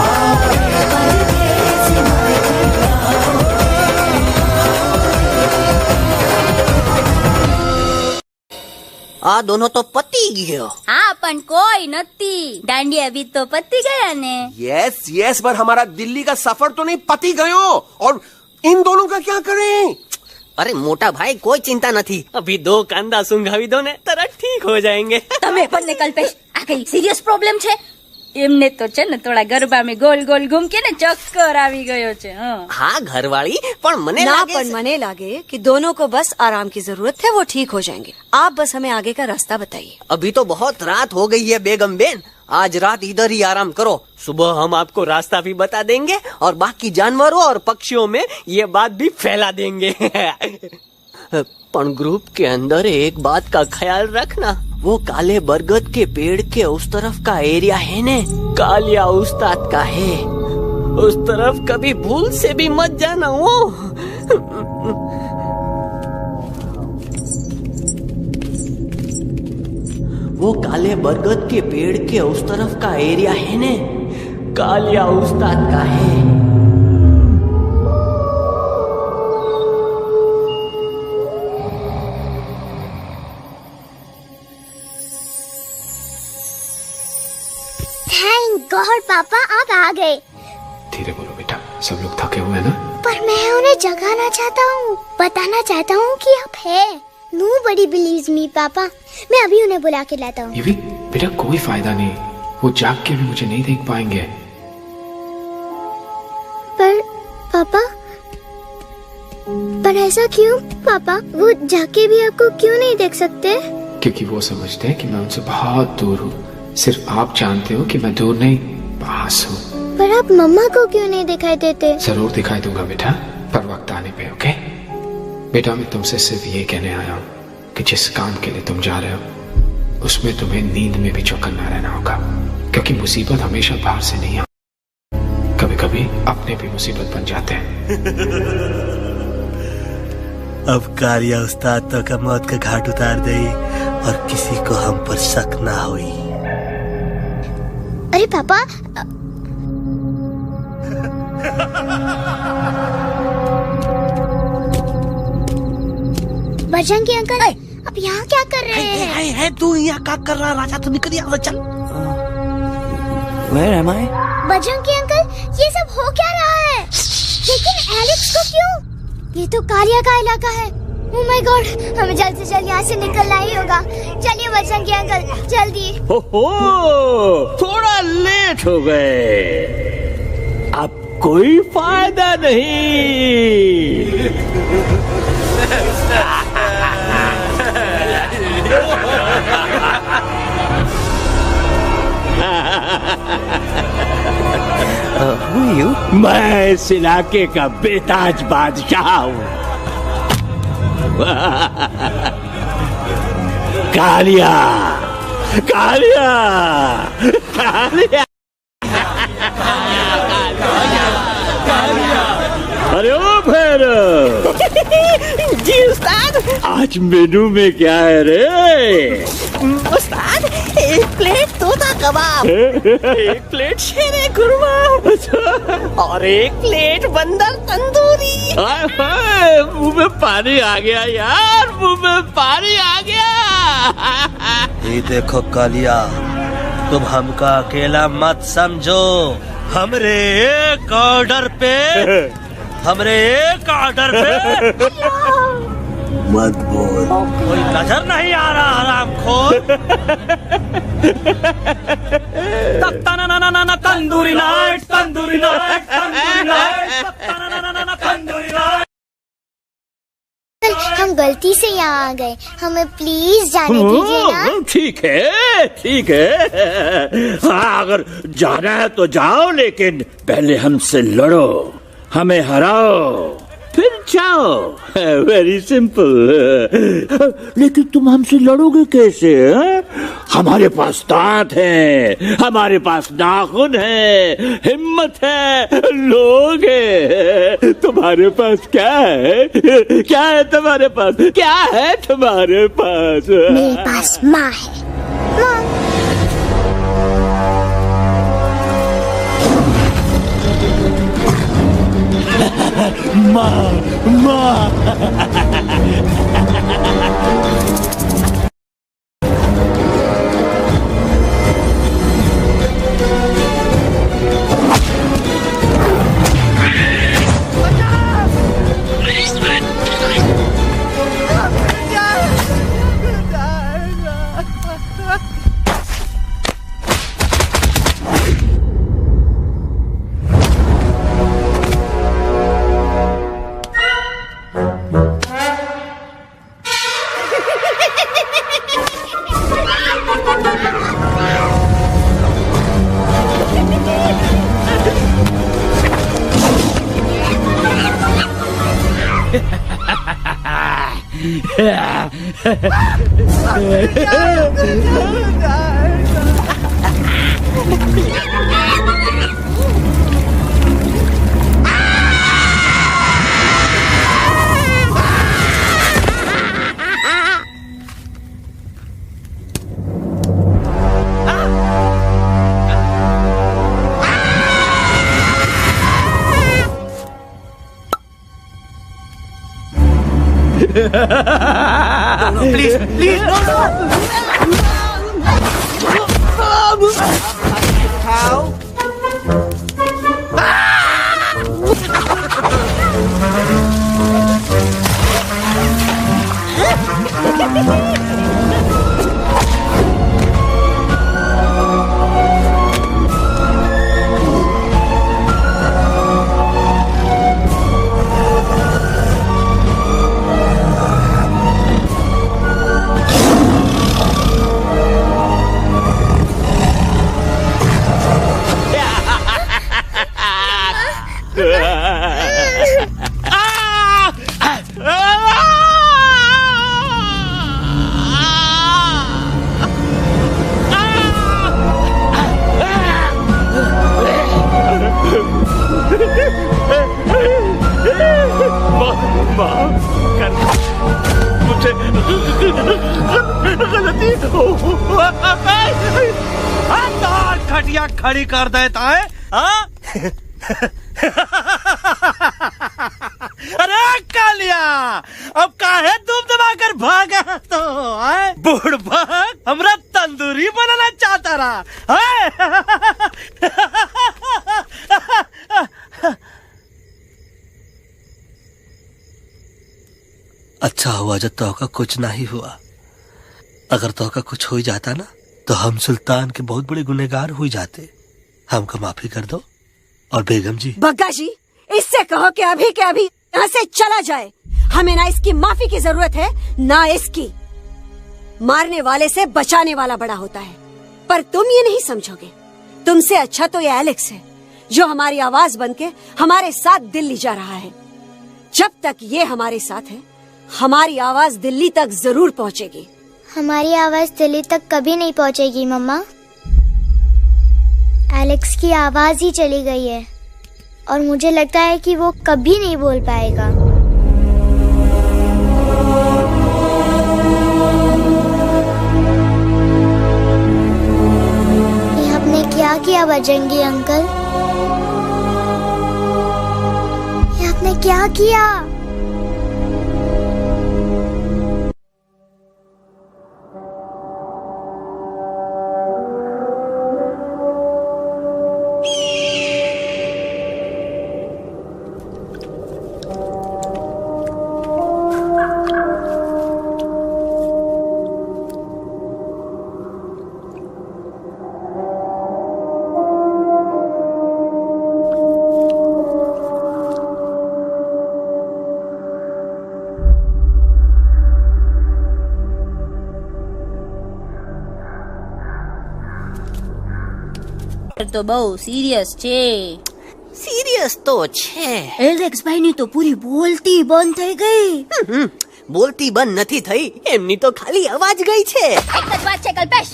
आओ रे परदेसी हमारे घर आओ रे। आ दोनों तो पति गयो। हाँ पण कोई नती, दांडी अभी तो पति गया ने। यस यस, पर हमारा दिल्ली का सफर तो नहीं पति गयो, और इन दोनों का क्या करें? अरे मोटा भाई कोई चिंता नहीं, अभी 2 कांदा सुंघावी दो ने तरह ठीक हो जाएंगे। તમે પણ ને કલ્પેશ આ કઈ સિરિયસ પ્રોબ્લેમ છે? એમને તો છે ને થોડા ગરબામાં ગોલ ગોલ ઘૂમ કે ને ચક્કર આવી ગયો છે। हाँ घरवाली, पर मने ना लागे पर मने लागे कि दोनों को बस आराम की जरूरत है, वो ठीक हो जाएंगे। आप बस हमें आगे का रास्ता बताइए। अभी तो बहुत रात हो गई है बेगम बेन, आज रात इधर ही आराम करो, सुबह हम आपको रास्ता भी बता देंगे और बाकी जानवरों और पक्षियों में ये बात भी फैला देंगे। पर ग्रुप के अंदर एक बात का ख्याल रखना, वो काले बरगद के पेड़ के उस तरफ का एरिया है ने, कालिया उस्ताद का है, उस तरफ कभी भूल से भी मत जाना। वो काले बरगद के पेड़ के उस तरफ का एरिया है ने, कालिया उस्ताद का है। थैंक गॉड पापा आप आ गए। धीरे बोलो बेटा, सब लोग थके हुए हैं ना। पर मैं उन्हें जगाना चाहता हूँ, बताना चाहता हूँ कि आप है। Nobody believes me पापा, मैं अभी उन्हें बुला के लाता हूँ। ये भी बेटा कोई फायदा नहीं, वो जाग के भी मुझे नहीं देख पाएंगे। पर पापा, पर ऐसा क्यों पापा? वो जाके भी आपको क्यों नहीं देख सकते? क्योंकि वो समझते हैं कि मैं उनसे बहुत दूर हूँ। सिर्फ आप जानते हो कि मैं दूर नहीं, पास हूँ। पर आप मम्मा को क्यों नहीं दिखाई देते? जरूर दिखाई दूंगा बेटा, पर वक्त आने पे। ओके बेटा, मैं तुमसे सिर्फ ये कहने आया हूँ कि जिस काम के लिए तुम जा रहे हो उसमें तुम्हें नींद में भी चौकन्ना रहना होगा, क्योंकि मुसीबत हमेशा बाहर से नहीं आती, कभी कभी अपने भी मुसीबत बन जाते हैं। अब कालिया उस्ताद तो का मौत का घाट उतार दे और किसी को हम पर शक ना हुई। अरे पापा, बजरंगी अंकल अब यहाँ क्या कर रहे हैं? है तू यहाँ क्या कर रहा? राजा तो निकल यहाँ से, चल। Where am I? Bajrangi uncle, ये सब हो क्या रहा है? लेकिन एलेक्स को क्यों? ये तो कालिया का इलाका है। ओह माय गॉड, हमें जल्द से जल्द यहाँ से निकलना ही होगा। चलिए बजरंगी अंकल, जल्दी। हो, थोड़ा लेट हो गए, अब कोई फायदा नहीं। मैं इस इलाके का बेताज बादशाह हूँ। कालिया, कालिया, कालिया, अरे ओ फिर जी उस्ताद। आज मेनू में क्या है रे? उस्ताद, एक प्लेट तोता कबाब, एक प्लेट शेरे खुरमा और एक प्लेट बंदर तंदूरी। हाय हाय, मुंह में पानी आ गया यार, मुंह में पानी आ गया। ये देखो कालिया, तुम हमका अकेला मत समझो। हमरे एक ऑर्डर पे मत बोल। कोई नजर नहीं आ रहा हरामखोर। Tandoori night, tandoori night, tandoori night, tandoori night. हम गलती से यहाँ आ गए, हमें प्लीज जाने दीजिए ना। ठीक है ठीक है, हाँ अगर जाना है तो जाओ, लेकिन पहले हमसे लड़ो, हमें हराओ, फिर जाओ। Very simple. लेकिन तुम हमसे लड़ोगे कैसे? हमारे पास दांत है, हमारे पास नाखून है, हिम्मत है, लोग है। तुम्हारे पास क्या है? क्या है तुम्हारे पास? क्या है तुम्हारे पास? मेरे पास माँ है, माँ माँ। प्लीज प्लीज उठाओ। खटिया खड़ी कर देता है। अरे कालिया, अब काहे धूप दबाकर भागा तो? बुढ़बा हमरा तंदूरी बनाना चाहता रहा। अच्छा हुआ जब तोका कुछ नहीं हुआ। अगर तोका कुछ हो जाता ना तो हम सुल्तान के बहुत बड़े गुनहगार हो जाते। हमको माफी कर दो। और बेगम जी, बग्गा जी, इससे कहो कि अभी के अभी यहाँ से चला जाए। हमें ना इसकी माफी की जरूरत है ना इसकी। मारने वाले से बचाने वाला बड़ा होता है, पर तुम ये नहीं समझोगे। तुमसे अच्छा तो ये एलेक्स है जो हमारी आवाज बनके हमारे साथ दिल्ली जा रहा है। जब तक ये हमारे साथ है, हमारी आवाज दिल्ली तक जरूर पहुँचेगी। हमारी आवाज दिल्ली तक कभी नहीं पहुँचेगी मम्मा। एलेक्स की आवाज ही चली गई है और मुझे लगता है कि वो कभी नहीं बोल पाएगा। ये आपने क्या किया बजरंगी अंकल? ये आपने क्या किया? તો બહુ સિરિયસ છે. સિરિયસ તો છે. એલેક્સ ભાઈ ની તો પૂરી બોલતી બંધ થઈ ગઈ. બોલતી બંધ નથી થઈ, એમની તો ખાલી અવાજ ગઈ છે. એક જ बात છે कल्पेश,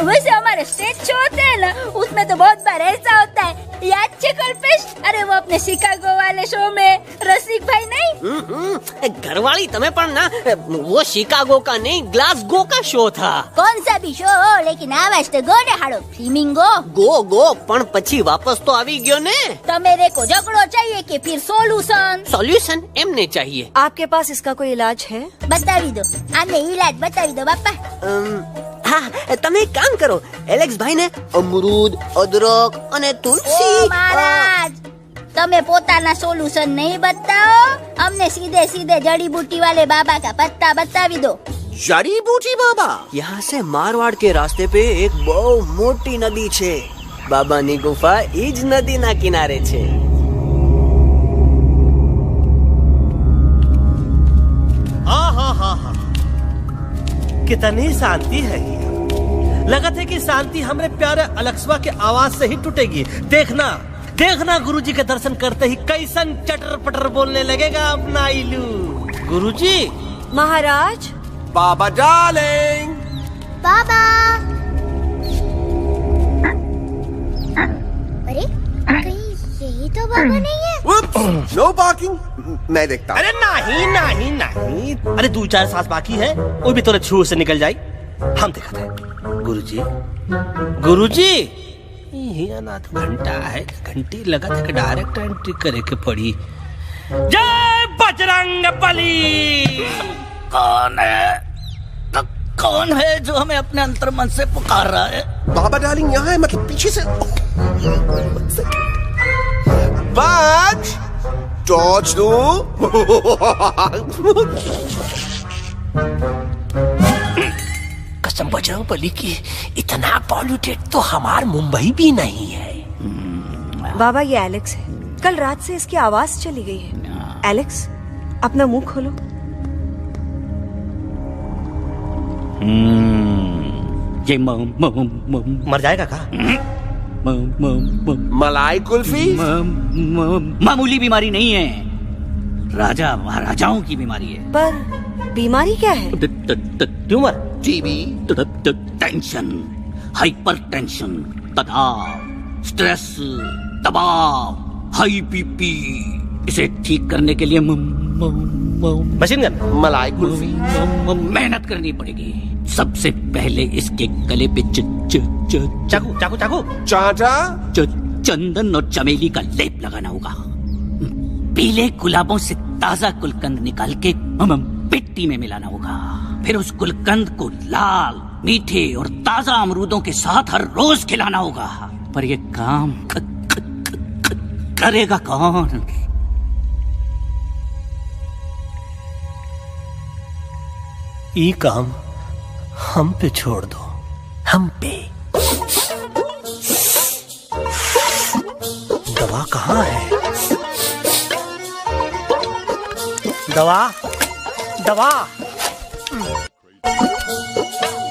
वैसे हमारे स्टेज शो होते हैं ना, उसमें तो बहुत बार ऐसा होता है, याद है कल्पेश? अरे वो अपने शिकागो वाले शो में रसिक भाई नहीं, घरवाली तुम्हें पण ना, वो शिकागो का नहीं ग्लासगो का शो था. कौन सा भी शो हो, लेकिन आवाज तो गो ने हाड़ो. फ्लेमिंगो गो पण પછી વાપસ તો આવી ગયો ને. तमेरे को झगड़ो चाहिए कि फिर सोल्यूशन? सॉल्यूशन एमने चाहिए. आपके पास इसका कोई इलाज है? बतावी दो, आने इलाज बतावी दो बापा. हाँ, તમે એક કામ કરો, એલેક્સ ભાઈ ને અમરૂદ, અદરક અને તુલસી. ओ महाराज, तमे पोताना सोल्यूशन नहीं बताओ, हमने सीधे सीधे जड़ी बूटी वाले बाबा का पत्ता बतावी दो. जड़ी बूटी बाबा? यहाँ से मारवाड़ के रास्ते पे एक बहु मोटी नदी छे. बाबा नी गुफा इज नदी ना किनारे छे. हाँ, कितनी शांति है. लगा था कि शांति हमरे प्यारे अलक्सवा के आवाज से ही टूटेगी. देखना देखना गुरुजी के दर्शन करते ही कैसन चटर पटर बोलने लगेगा अपना इलू. गुरुजी. महाराज. बाबा डार्लिंग. बाबा. अरे कहीं यही तो बाबा नहीं है? No parking. मैं देखता हूँ. अरे नहीं. अरे 2-4 सांस बाकी है, वो भी तोरे छू से निकल जाए. हम देखते हैं. गुरुजी ये ना तो घंटा है, घंटी लगा था कि डायरेक्ट एंट्री करे के पड़ी. जय बजरंग बली. कौन है? तो कौन है जो हमें अपने अंतर मन से पुकार रहा है? बाबा डार्लिंग यहाँ है, मतलब पीछे से. बाज टॉर्च दो. कसम बजरंग बली की, इतना पॉल्यूटेड तो हमार मुंबई भी नहीं है. बाबा ये एलेक्स है, कल रात से इसकी आवाज चली गई है. एलेक्स अपना मुंह खोलो. ये मर जाएगा का? मलाई कुल्फी? मामूली बीमारी नहीं है, राजा महाराजाओं की बीमारी है. पर बीमारी क्या है? Tumour, TB, tension, hyper tension, तनाव, स्ट्रेस, दबाव, हाई बीपी. इसे ठीक करने के लिए मशीन गन, मलाई कुल्फी, मेहनत करनी पड़ेगी. सबसे पहले इसके गले पे चाकू चाटा, चंदन और चमेली का लेप लगाना होगा. पीले गुलाबों से ताजा गुलकंद निकाल के मिट्टी में मिलाना होगा. फिर उस गुलकंद को लाल, मीठे और ताजा अमरूदों के साथ हर रोज खिलाना होगा. पर ये काम करेगा कौन? ये काम हम पे छोड़ दो. हम पे. दवा कहाँ है?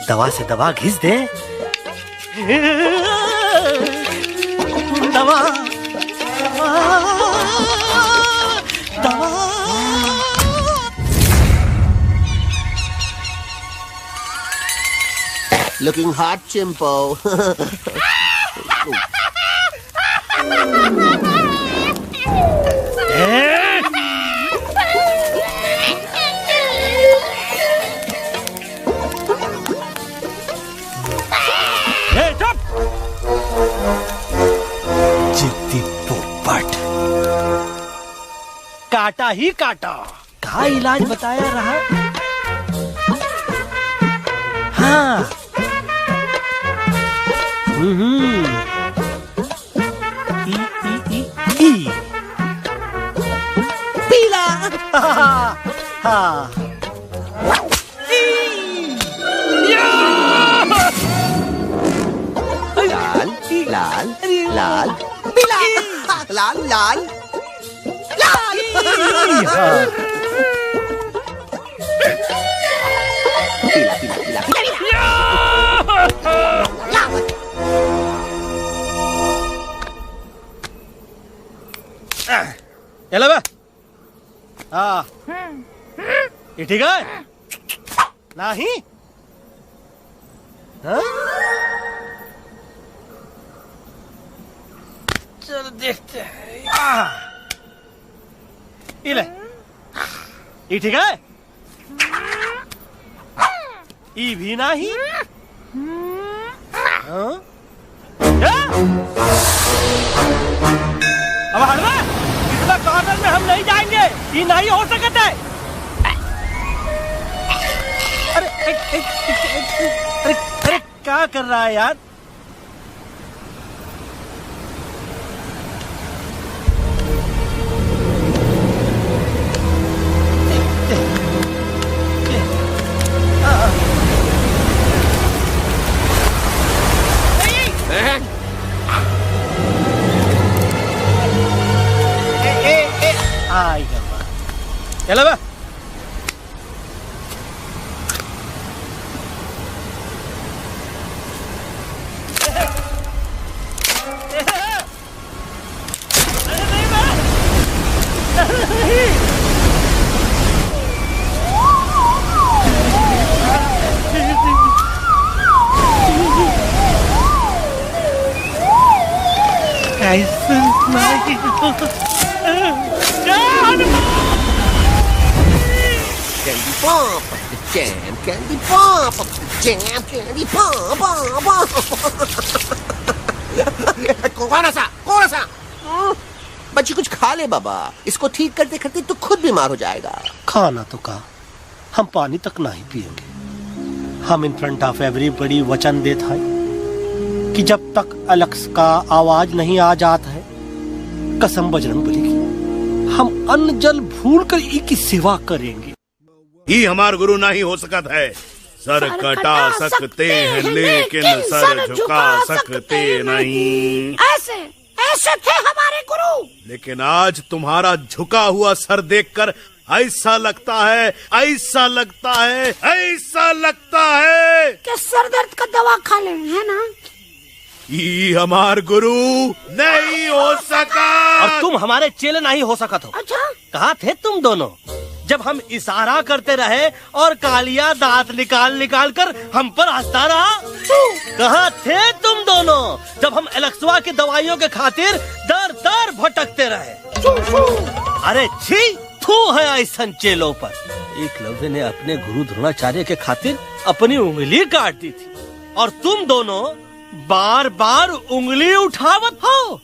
दवा से दवा घिस दे. दवा. Looking hot, Chimpo. जिद्दी पोपट, काटा ही काटा। का इलाज बताया रहा? हाँ। ई पीला। हाँ। लाल लाल लाल पीला लाल लाल लाल। पीला पीला पीला चलो बे। हाँ, ये ठीक है? नहीं? हाँ? चलो देखते हैं। ये ले, ये ठीक है? ये भी नहीं? हाँ? अब हलवा इतना कॉर्नर में हम नहीं जाएंगे, ये नहीं हो सकता है। अरे क्या कर रहा है यार? चलो बा। Candy pop, the jam, candy pop, the jam, candy pop, कौन सा? बच्ची कुछ खा ले बाबा, इसको ठीक करते करते तो खुद बीमार हो जाएगा। खाना तो कहा, हम पानी तक नहीं पिएंगे। हम इन फ्रंट ऑफ एवरीबॉडी वचन देते हैं कि जब तक एलेक्स का आवाज नहीं आ जाता है, कसम बजरंगबली की, हम अन्न जल भूल कर इसकी सेवा करेंगे। ही हमार गुरु नहीं हो सकता है। सर कटा सकते हैं लेकिन सर झुका सकते नहीं। ऐसे थे हमारे गुरु। लेकिन आज तुम्हारा झुका हुआ सर देखकर ऐसा लगता है कि सर दर्द का दवा खा ले, है ना? ये हमार गुरु नहीं हो सका। और तुम हमारे चेले नहीं हो सका तो। अच्छा? कहाँ थे तुम दोनों जब हम इशारा करते रहे और कालिया दांत निकाल कर हम पर हंसता रहा? कहाँ थे तुम दोनों जब हम एलेक्सवा की दवाइयों के खातिर दर दर भटकते रहे? अरे छी, थू है ऐसा चेलों पर। एकलव्य ने अपने गुरु द्रोणाचार्य के खातिर अपनी उंगली काट दी थी और तुम दोनों बार बार उंगली उठावत हो।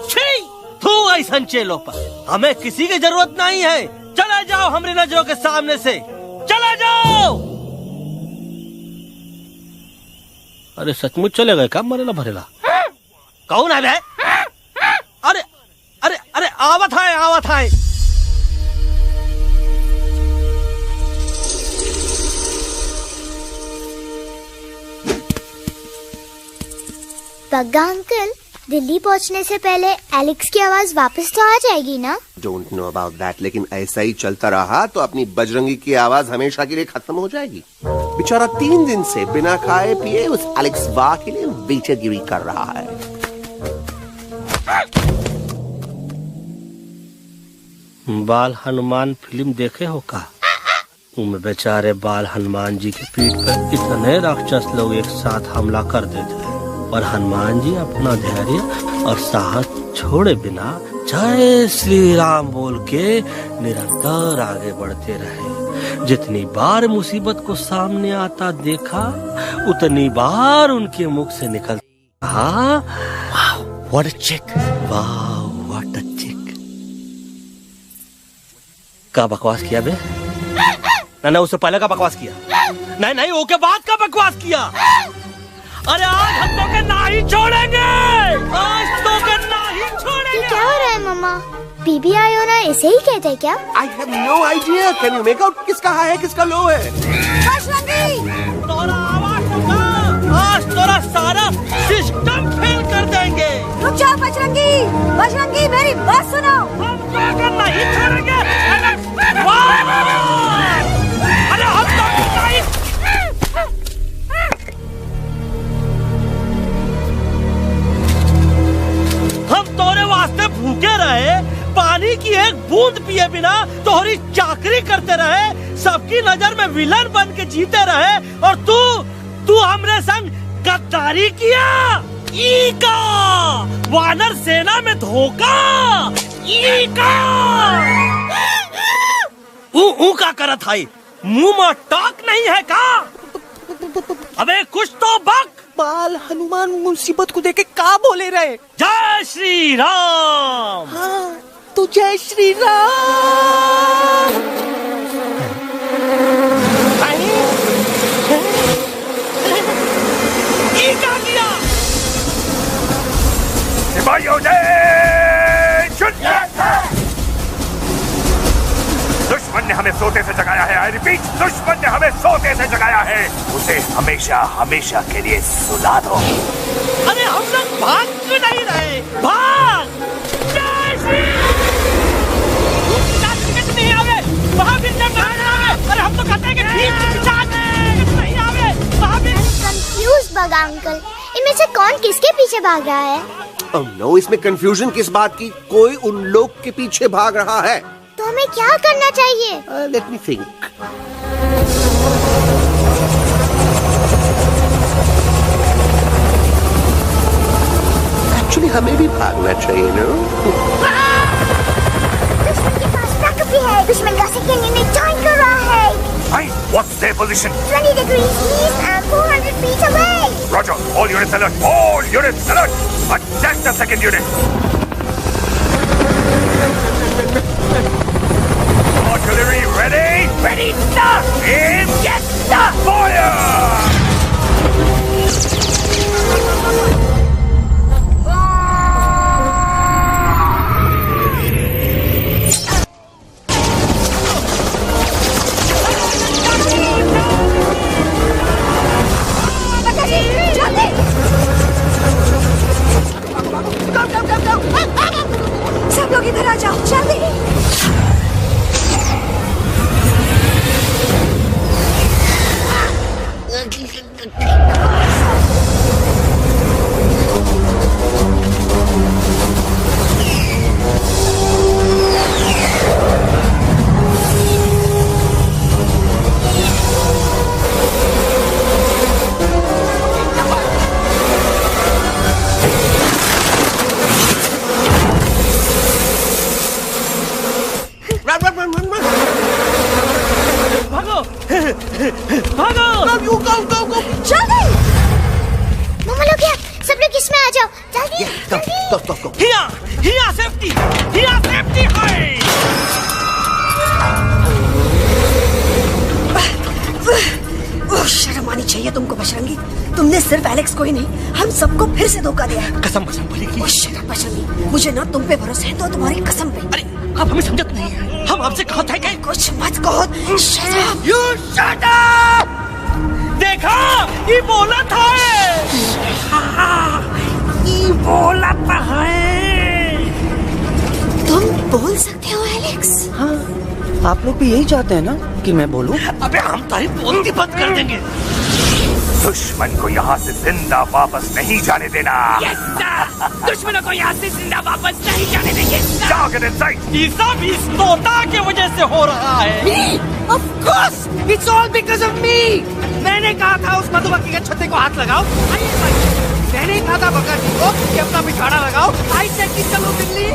छी, थू ऐसा चेलों पर। हमें किसी की जरूरत नहीं है। चला जाओ हमारी नजरों के सामने से, चला जाओ। अरे सचमुच चले गए क्या? मरेला भरेला कौन है बे? अरे अरे अरे आवत है। बग्गा अंकल, दिल्ली पहुंचने से पहले एलेक्स की आवाज वापस तो आ जाएगी ना? डोंट नो अबाउट दैट, लेकिन ऐसा ही चलता रहा तो अपनी बजरंगी की आवाज हमेशा के लिए खत्म हो जाएगी। बेचारा 3 दिन से बिना खाए पिए उस एलेक्स वाह के लिए वेटरगिरी कर रहा है। बाल हनुमान फिल्म देखे हो का? उनमें बेचारे बाल हनुमान जी की पीठ पर इतने राक्षस लोग एक साथ हमला कर देते हैं और हनुमान जी अपना धैर्य और साहस छोड़े बिना जय श्री राम बोल के निरंतर आगे बढ़ते रहे। जितनी बार मुसीबत को सामने आता देखा उतनी बार उनके मुख से निकल व्हाट अ चिक, वाह व्हाट अ चिक। का बकवास किया बे? ना उससे पहले का बकवास किया? नहीं ओके बाद का बकवास किया। अरे आज हम तो के नहीं छोड़ेंगे, आज तो के नहीं छोड़ेंगे। ये क्या हो रहा है मम्मा? बीबी आई हो ना ऐसे ही कहते हैं क्या? I have no idea. Can you make out किसका हाई है किसका लो है? तोरा आवाज सुना, आज तोरा सारा सिस्टम फेल कर देंगे। रुक जाओ बजरंगी, बजरंगी मेरी बात सुनो। हम तो नहीं छोड़ेंगे। अरे हम तो नहीं। हम तोरे वास्ते भूखे रहे, पानी की एक बूंद पिए बिना तोहरी चाकरी करते रहे, सबकी नजर में विलन बन के जीते रहे, और तू हमरे संग गद्दारी किया। ईका वानर सेना में धोखा। ईका ऊ का करत है, मुंह में टाक नहीं है का? अबे कुछ तो बक। बाल हनुमान मुसीबत को देखे का बोले रहे? जय श्री राम। हाँ तो जय श्री राम। ये क्या किया? सिपाहियों दुश्मन ने हमें सोते से जगाया है। आई रिपीट, दुश्मन ने हमें सोते से जगाया है। उसे हमेशा हमेशा के लिए सुला दो। अरे हम लोग भाग क्यों नहीं रहे? भाग! जय श्री नहीं आवे, महावीर जब नहीं आवे। अरे हम तो कहते हैं कि नहीं आवे, महावीर। कंफ्यूज बगा अंकल, इनमें से कौन किसके पीछे भाग रहा है? नो, इसमें कंफ्यूजन किस बात की? कोई उन लोग के पीछे भाग रहा है। तो हमें क्या करना चाहिए? Let me think. एक्चुअली हमें भी भागना चाहिए ना। दुश्मन के पास बैकअप भी है। दुश्मन का सेकंड यूनिट ज्वाइन कर रहा है। What's their position? 20 degrees east and 400 feet away. Roger. All units alert. All units alert. Attack the second unit. Artillery ready? Ready, sir! Aim! Yes, sir! Fire! सब लोग इधर आ जाओ, जल्दी। शर्म आनी चाहिए तुमको बजरंगी। तुमने सिर्फ एलेक्स को ही नहीं, हम सबको फिर से धोखा दिया है। कसम कसम बोलेगी। बजरंगी, मुझे ना तुम पे भरोसा है तो तुम्हारी कसम पे। अरे आप हमें समझत नहीं है। हम आपसे कहा था कि कुछ मत कहो। You shut up! देखा, ये बोला था। ये बोला था है। तुम बोल सकते हो एलेक्स? हाँ, आप लोग भी यही चाहते हैं ना कि मैं बोलूं? अबे हम तारी बोलती बंद कर देंगे। दुश्मन को यहाँ से जिंदा वापस नहीं जाने देना। Yes, sir! दुश्मनों को यहाँ से जिंदा वापस नहीं जाने देंगे। जाओ get inside। ये सब इस तोता की वजह से हो रहा है। Me? Of course! It's all because of me! मैंने कहा था उस मधुमक्खी के छत्ते को हाथ लगाओ। मैं नहीं खाता बकर को कि अपना पिछाड़ा लगाओ। आई से कि चलो दिल्ली।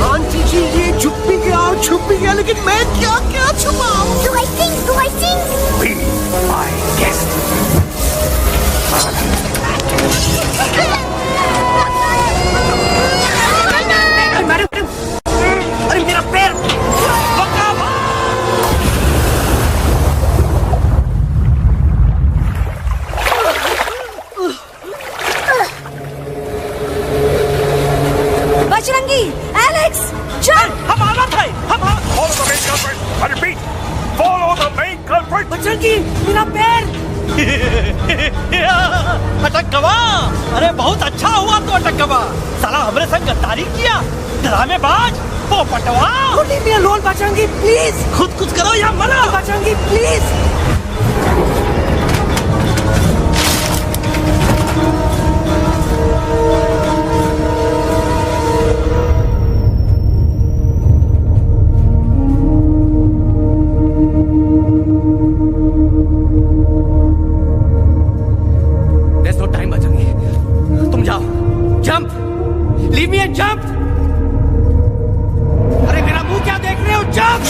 आंटी जी ये छुप भी गया लेकिन मैं क्या छुपाऊं? Do I sing? Be my guest. अरे मेरा पैर। बजरंगी, एलेक्स, चल। हम आलत है। Follow the main culprit. I repeat, follow the main culprit. Bajrangi, मेरा पैर। अटक गवा। अरे बहुत अच्छा हुआ तो अटक गवा। साला हमरे संग गद्दारी किया, ड्रामेबाज, पोपटवा। Leave me alone, Bajrangi, please. खुद कुछ करो या मरो। Bajrangi, please. There's no time, Bajrangi. तुम जाओ। Jump. Leave me and jump. अरे मेरा मुंह क्या देख रहे हो? Jump.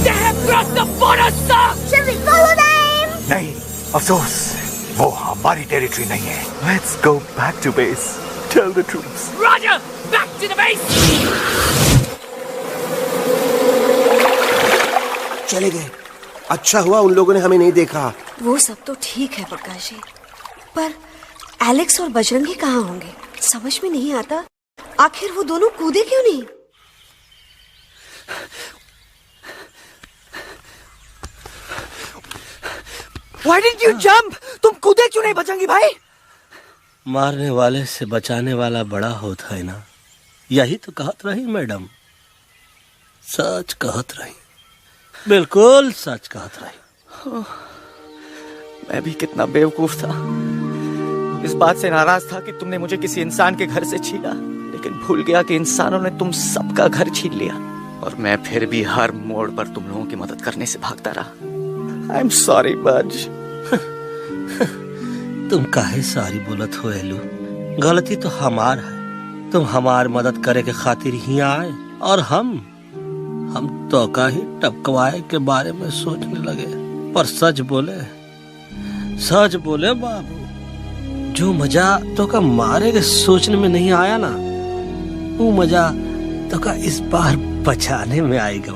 They have crossed the border, sir. Shall we follow them? नहीं, अफसोस वो हमारी टेरिटरी नहीं है। Let's go back to base. Tell the troops. Roger. Back to the base. चले गए। अच्छा हुआ उन लोगों ने हमें नहीं देखा। वो सब तो ठीक है प्रकाश जी, पर एलेक्स और बजरंगी कहाँ होंगे? समझ में नहीं आता, आखिर वो दोनों कूदे क्यों नहीं? Why didn't you jump? तुम कूदे क्यों नहीं बजरंगी भाई? मारने वाले से बचाने वाला बड़ा होता है ना, यही तो कहत रही मैडम। सच कहत रही, बिल्कुल सच कहत रही। मैं भी कितना बेवकूफ था। इस बात से नाराज था कि तुमने मुझे किसी इंसान के घर से छीना, लेकिन भूल गया कि इंसानों ने तुम सबका घर छीन लिया और मैं फिर भी हर मोड़ पर तुम लोगों की मदद करने से भागता रहा। आई एम सॉरी बज। तुम काहे सारी बोलत हो एलू? गलती तो हमार है। तुम हमार मदद करे के खातिर ही आए और हम तो का ही टपकवाए के बारे में सोचने लगे। पर सच बोले बाबू, जो मजा तो का मारे के सोचने में नहीं आया ना, वो मजा तो का इस बार बचाने में आएगा।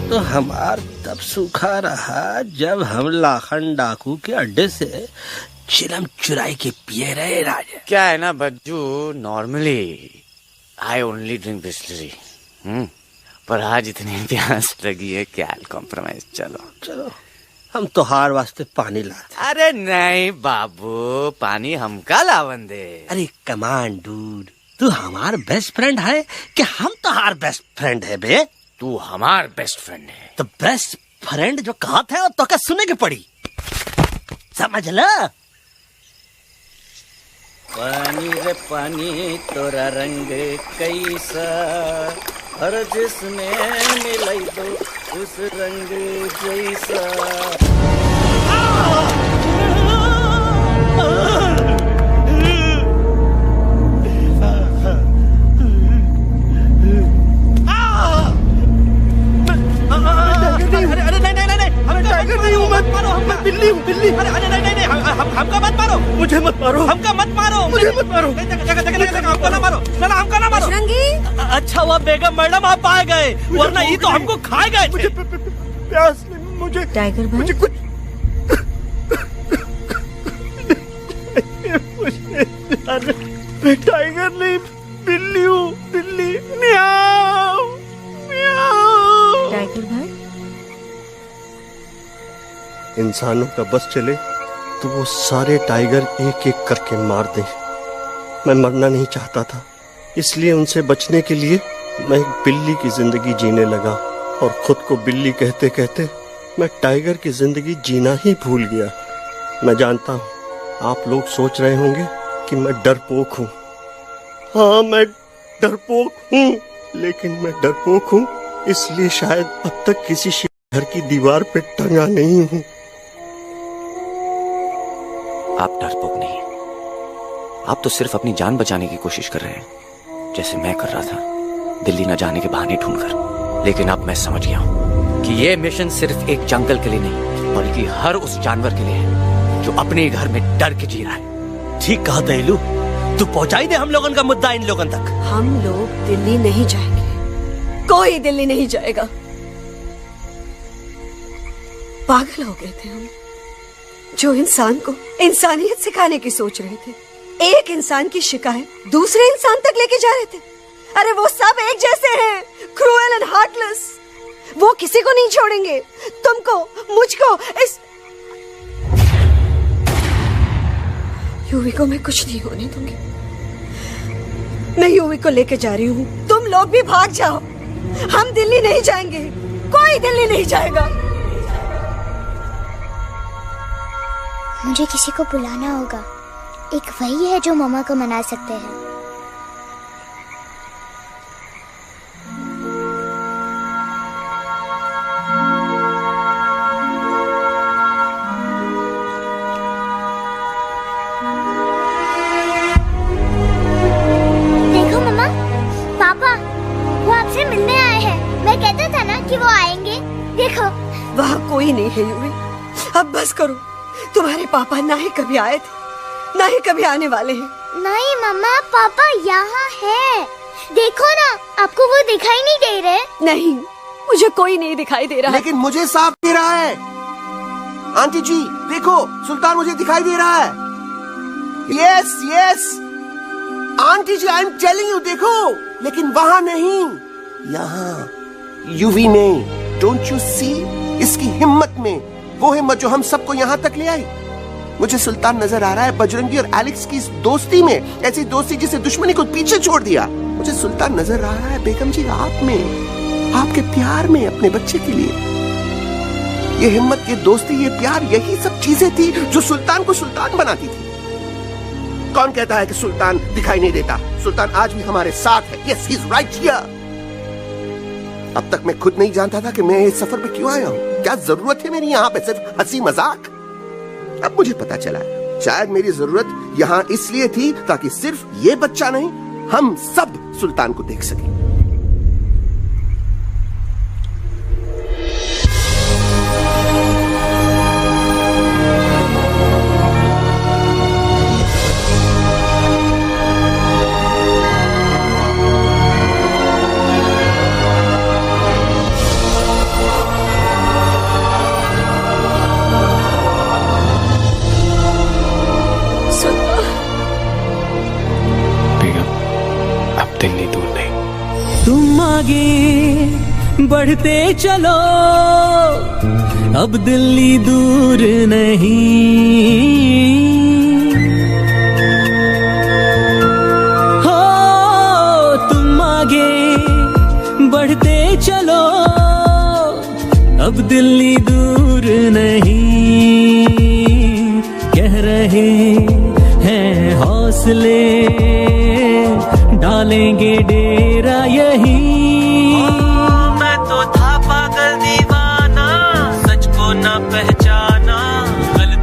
तो हमार तब सूखा रहा जब हम लाखन डाकू के अड्डे से चिलम चुराई के पिए रहे राजा। क्या है ना Bajju, normally I only drink Bisleri, पर आज इतनी प्यास लगी है क्या कॉम्प्रोमाइज। चलो हम तोहार वास्ते पानी लाते। अरे नहीं बाबू, पानी हमका लावन दे। अरे कमान डूड, तू हमार बेस्ट फ्रेंड है कि हम तोहार बेस्ट फ्रेंड है बे? तू हमार बेस्ट फ्रेंड है। तो बेस्ट फ्रेंड जो कहत है तो क्या सुने की पड़ी, समझ ला। पानी रे पानी तोरा रंग कैसा, हर जिसमें मिलाई दो उस रंग जैसा। बिल्ली हूँ बिल्ली। अरे नहीं हमका मत मारो। मुझे मत मारो। हमका मत मारो। मुझे मत मारो। हमको ना मारो। ना हमका ना मारो। बजरंगी। अच्छा हुआ बेगम मैडम आप आ गए, वरना ये तो हमको खा गए। मुझे प्यास नहीं, मुझे टाइगर भाई मुझे कुछ मैं टाइगर नहीं बिल्ली हूँ बिल्ली। म्याऊ म्याऊ। टाइगर भाई इंसानों का बस चले तो वो सारे टाइगर एक एक करके मार दें। मैं मरना नहीं चाहता था, इसलिए उनसे बचने के लिए मैं एक बिल्ली की जिंदगी जीने लगा और खुद को बिल्ली कहते कहते मैं टाइगर की जिंदगी जीना ही भूल गया। मैं जानता हूँ आप लोग सोच रहे होंगे कि मैं डरपोक हूँ। हाँ मैं डरपोक हूँ, लेकिन मैं डरपोक हूँ इसलिए शायद अब तक किसी घर की दीवार पे टंगा नहीं हूँ। आप डरपोक नहीं, आप तो सिर्फ अपनी जान बचाने की कोशिश कर रहे हैं, जैसे मैं कर रहा था दिल्ली न जाने के बहाने ढूंढकर। लेकिन अब मैं समझ गया हूं कि यह मिशन सिर्फ एक जंगल के लिए नहीं, बल्कि हर उस जानवर के लिए है जो अपने घर में डर के जी रहा है। ठीक कहा दहलू, तू पहुंचाई दे हम लोगन का मुद्दा इन लोगन तक। हम लोग दिल्ली नहीं जाएंगे, कोई दिल्ली नहीं जाएगा। पागल हो गए थे हम, जो इंसान को इंसानियत सिखाने की सोच रहे थे। एक इंसान की शिकायत दूसरे इंसान तक लेके जा रहे थे। अरे वो सब एक जैसे हैं, क्रूएल एंड हार्टलेस। वो किसी को नहीं छोड़ेंगे, तुमको, मुझको, इस यूवी को मैं कुछ नहीं होने दूंगी। मैं यूवी को लेके जा रही हूँ, तुम लोग भी भाग जाओ। हम दिल्ली नहीं जाएंगे, कोई दिल्ली नहीं जाएगा। मुझे किसी को बुलाना होगा, एक वही है जो मामा को मना सकते हैं। देखो मामा, पापा वो आपसे मिलने आए हैं। मैं कहता था ना कि वो आएंगे। देखो वहाँ कोई नहीं है यूवी, अब बस करो। तुम्हारे पापा ना ही कभी आए थे, ना ही कभी आने वाले हैं। नहीं मामा, पापा यहाँ है। देखो ना, आपको वो दिखाई नहीं दे रहे? नहीं, मुझे कोई नहीं दिखाई दे रहा। लेकिन मुझे साफ दे रहा है। आंटी जी देखो, सुल्तान मुझे दिखाई दे रहा है। यस यस आंटी जी, आई एम टेलिंग यू, देखो। लेकिन वहाँ नहीं, यहाँ यूवी में। डोंट यू सी इसकी हिम्मत में, वो हिम्मत जो हम सबको यहाँ तक ले आई। मुझे सुल्तान नजर आ रहा है बजरंगी और एलेक्स की इस दोस्ती में, ऐसी दोस्ती जिसे दुश्मनी को पीछे छोड़ दिया। मुझे सुल्तान नजर आ रहा है बेगम जी आप में, आपके प्यार में अपने बच्चे के लिए। ये हिम्मत, ये दोस्ती, ये प्यार, यही सब चीजें थी जो सुल्तान को सुल्तान बनाती थी। कौन कहता है कि सुल्तान दिखाई नहीं देता? सुल्तान आज भी हमारे साथ है। Yes he is right here. अब तक मैं खुद नहीं जानता था कि मैं इस सफर पे क्यों आया हूँ। क्या जरूरत है मेरी यहाँ पे सिर्फ हंसी मजाक? अब मुझे पता चला है, शायद मेरी जरूरत यहाँ इसलिए थी ताकि सिर्फ ये बच्चा नहीं, हम सब सुल्तान को देख सकें। तुम आगे बढ़ते चलो, अब दिल्ली दूर नहीं। हो तुम आगे बढ़ते चलो, अब दिल्ली दूर नहीं। कह रहे हैं हौसले, डालेंगे डेरा यही। मैं तो था पागल दीवाना, सच को ना पहचाना, गलत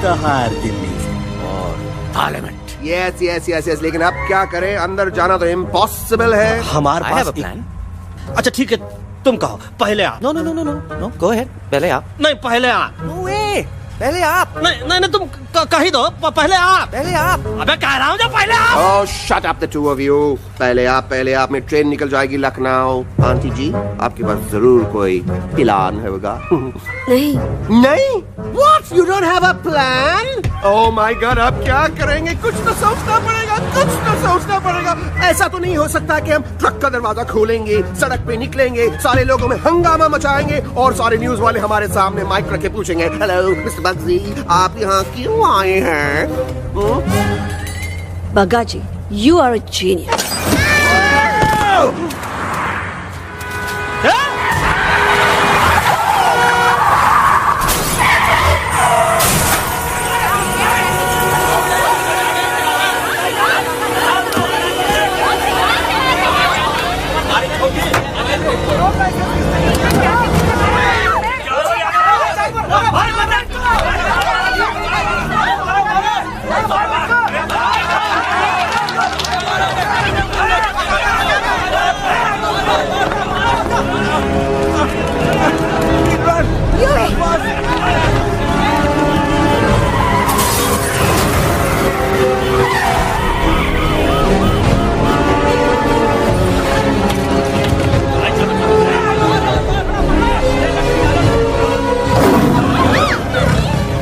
तहार दिल्ली और parliament. Yes yes yes yes, लेकिन अब क्या करें, अंदर जाना तो इम्पॉसिबल है। हमारे पास प्लान। अच्छा ठीक है, तुम कहो पहले आप। No no no no no no, go ahead, पहले आप। नहीं पहले आप। नो वे, पहले आप। नहीं नहीं नहीं, तुम कह ही दो, पहले आप। पहले आप। अबे कह रहा हूँ जो पहले आप। Oh shut up the two of you. पहले आप में ट्रेन निकल जाएगी लखनऊ। आंटी जी, आपके पास जरूर कोई प्लान होगा। नहीं नहीं? What? You don't have a plan? Oh my God, अब क्या करेंगे? कुछ तो सोचना पड़ेगा, कुछ तो सोचना पड़ेगा। ऐसा तो नहीं हो सकता कि हम ट्रक का दरवाजा खोलेंगे, सड़क पे निकलेंगे, सारे लोगों में हंगामा मचाएंगे और सारे न्यूज वाले हमारे सामने माइक रख के पूछेंगे, हेलो मिस्टर बग्सी, आप यहाँ क्यों आए हैं? बग्गा जी, you are a genius.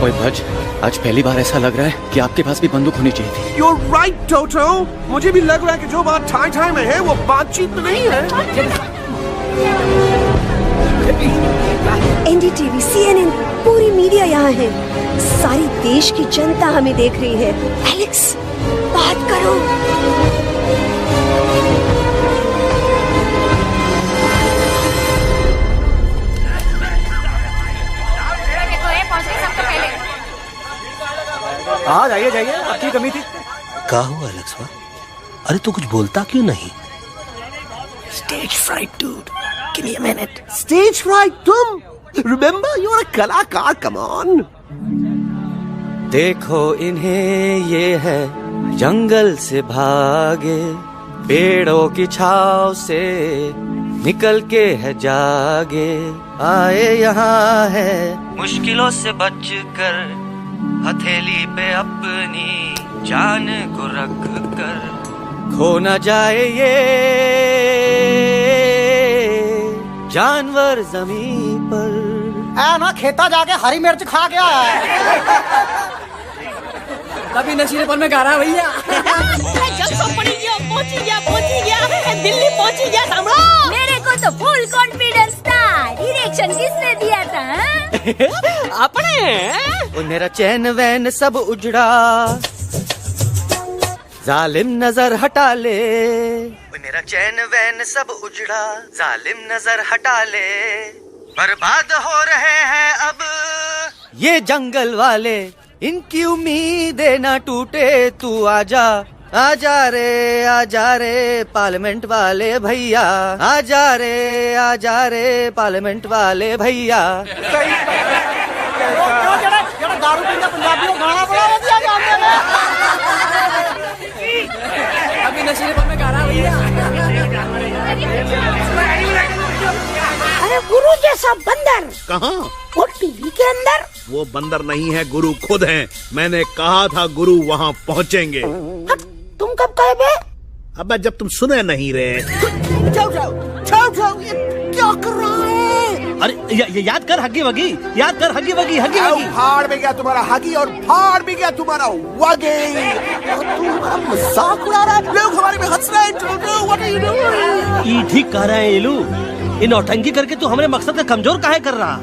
कोई भज, आज पहली बार ऐसा लग रहा है कि आपके पास भी बंदूक होनी चाहिए थी। You're right, Toto. मुझे भी लग रहा है कि जो बात ठाई में है वो बातचीत में नहीं है। NDTV, CNN, पूरी मीडिया यहाँ है। सारी देश की जनता हमें देख रही है। एलेक्स, बात करो। हाँ जाइए जाइए, आपकी कमी थी। क्या हुआ एलेक्स? अरे तू कुछ बोलता क्यों नहीं? Stage fright, dude. Give me a minute. Stage fright, तुम? Remember, you're a कलाकार. Come on. देखो इन्हें, ये है जंगल से भागे, पेड़ों की छाव से निकल के है जागे, आए यहाँ है मुश्किलों से बचकर, हथेली पे अपनी जान को रख कर, खो न जाए ये जानवर जमीन पर। ना खेता जाके हरी मिर्च खा गया है। कभी नशीलेपन में गा रहा है भैया। पहुंची गया, दिल्ली पहुंची गया। सामलो, मेरे को तो फुल कॉन्फिडेंस था। डायरेक्शन किसने दिया था? अपने। मेरा चैन वैन सब उजड़ा, जालिम नजर हटा ले। मेरा चैन वैन सब उजड़ा, जालिम नजर हटा ले, बर्बाद हो रहे हैं अब ये जंगल वाले, इनकी उम्मीदें ना टूटे, तू आजा आजा रे पार्लियामेंट वाले भैया, आजा रे पार्लियामेंट वाले भैया। दारू पीना पंजाबियों गाना बड़ा दिया जाने में। अभी नशीलेपन में गा रहा है भैया। अरे गुरु जैसा बंदर कहाँ? वो टीवी के अंदर। वो बंदर नहीं है, गुरु खुद हैं। मैंने कहा था गुरु वहाँ पहुँचेंगे। तुम कब कहे बे? अबे जब तुम सुने नहीं रहे। जाओ, ये क्या कर रहा है? अरे ये याद कर हगी वगी, याद कर हगी वगी, हगी वगी। भाड़ में गया तुम्हारा हगी और भाड़ में गया तुम्हारा वगे। तुम्हारा मजाक उड़ा रहा है, लोग हमारे में हंस रहे हैं। What are you doing? ये ठीक कह रहे हैं इलू। इन नौटंकी करके तू हमारे मकसद का कमजोर काहे कर रहा?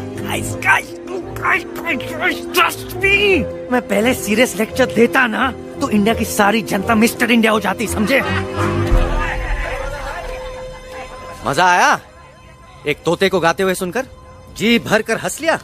मैं पहले सीरियस लेक्चर देता ना तो इंडिया की सारी जनता मिस्टर इंडिया हो जाती, समझे? मजा आया एक तोते को गाते हुए सुनकर? जी भर कर हंस लिया?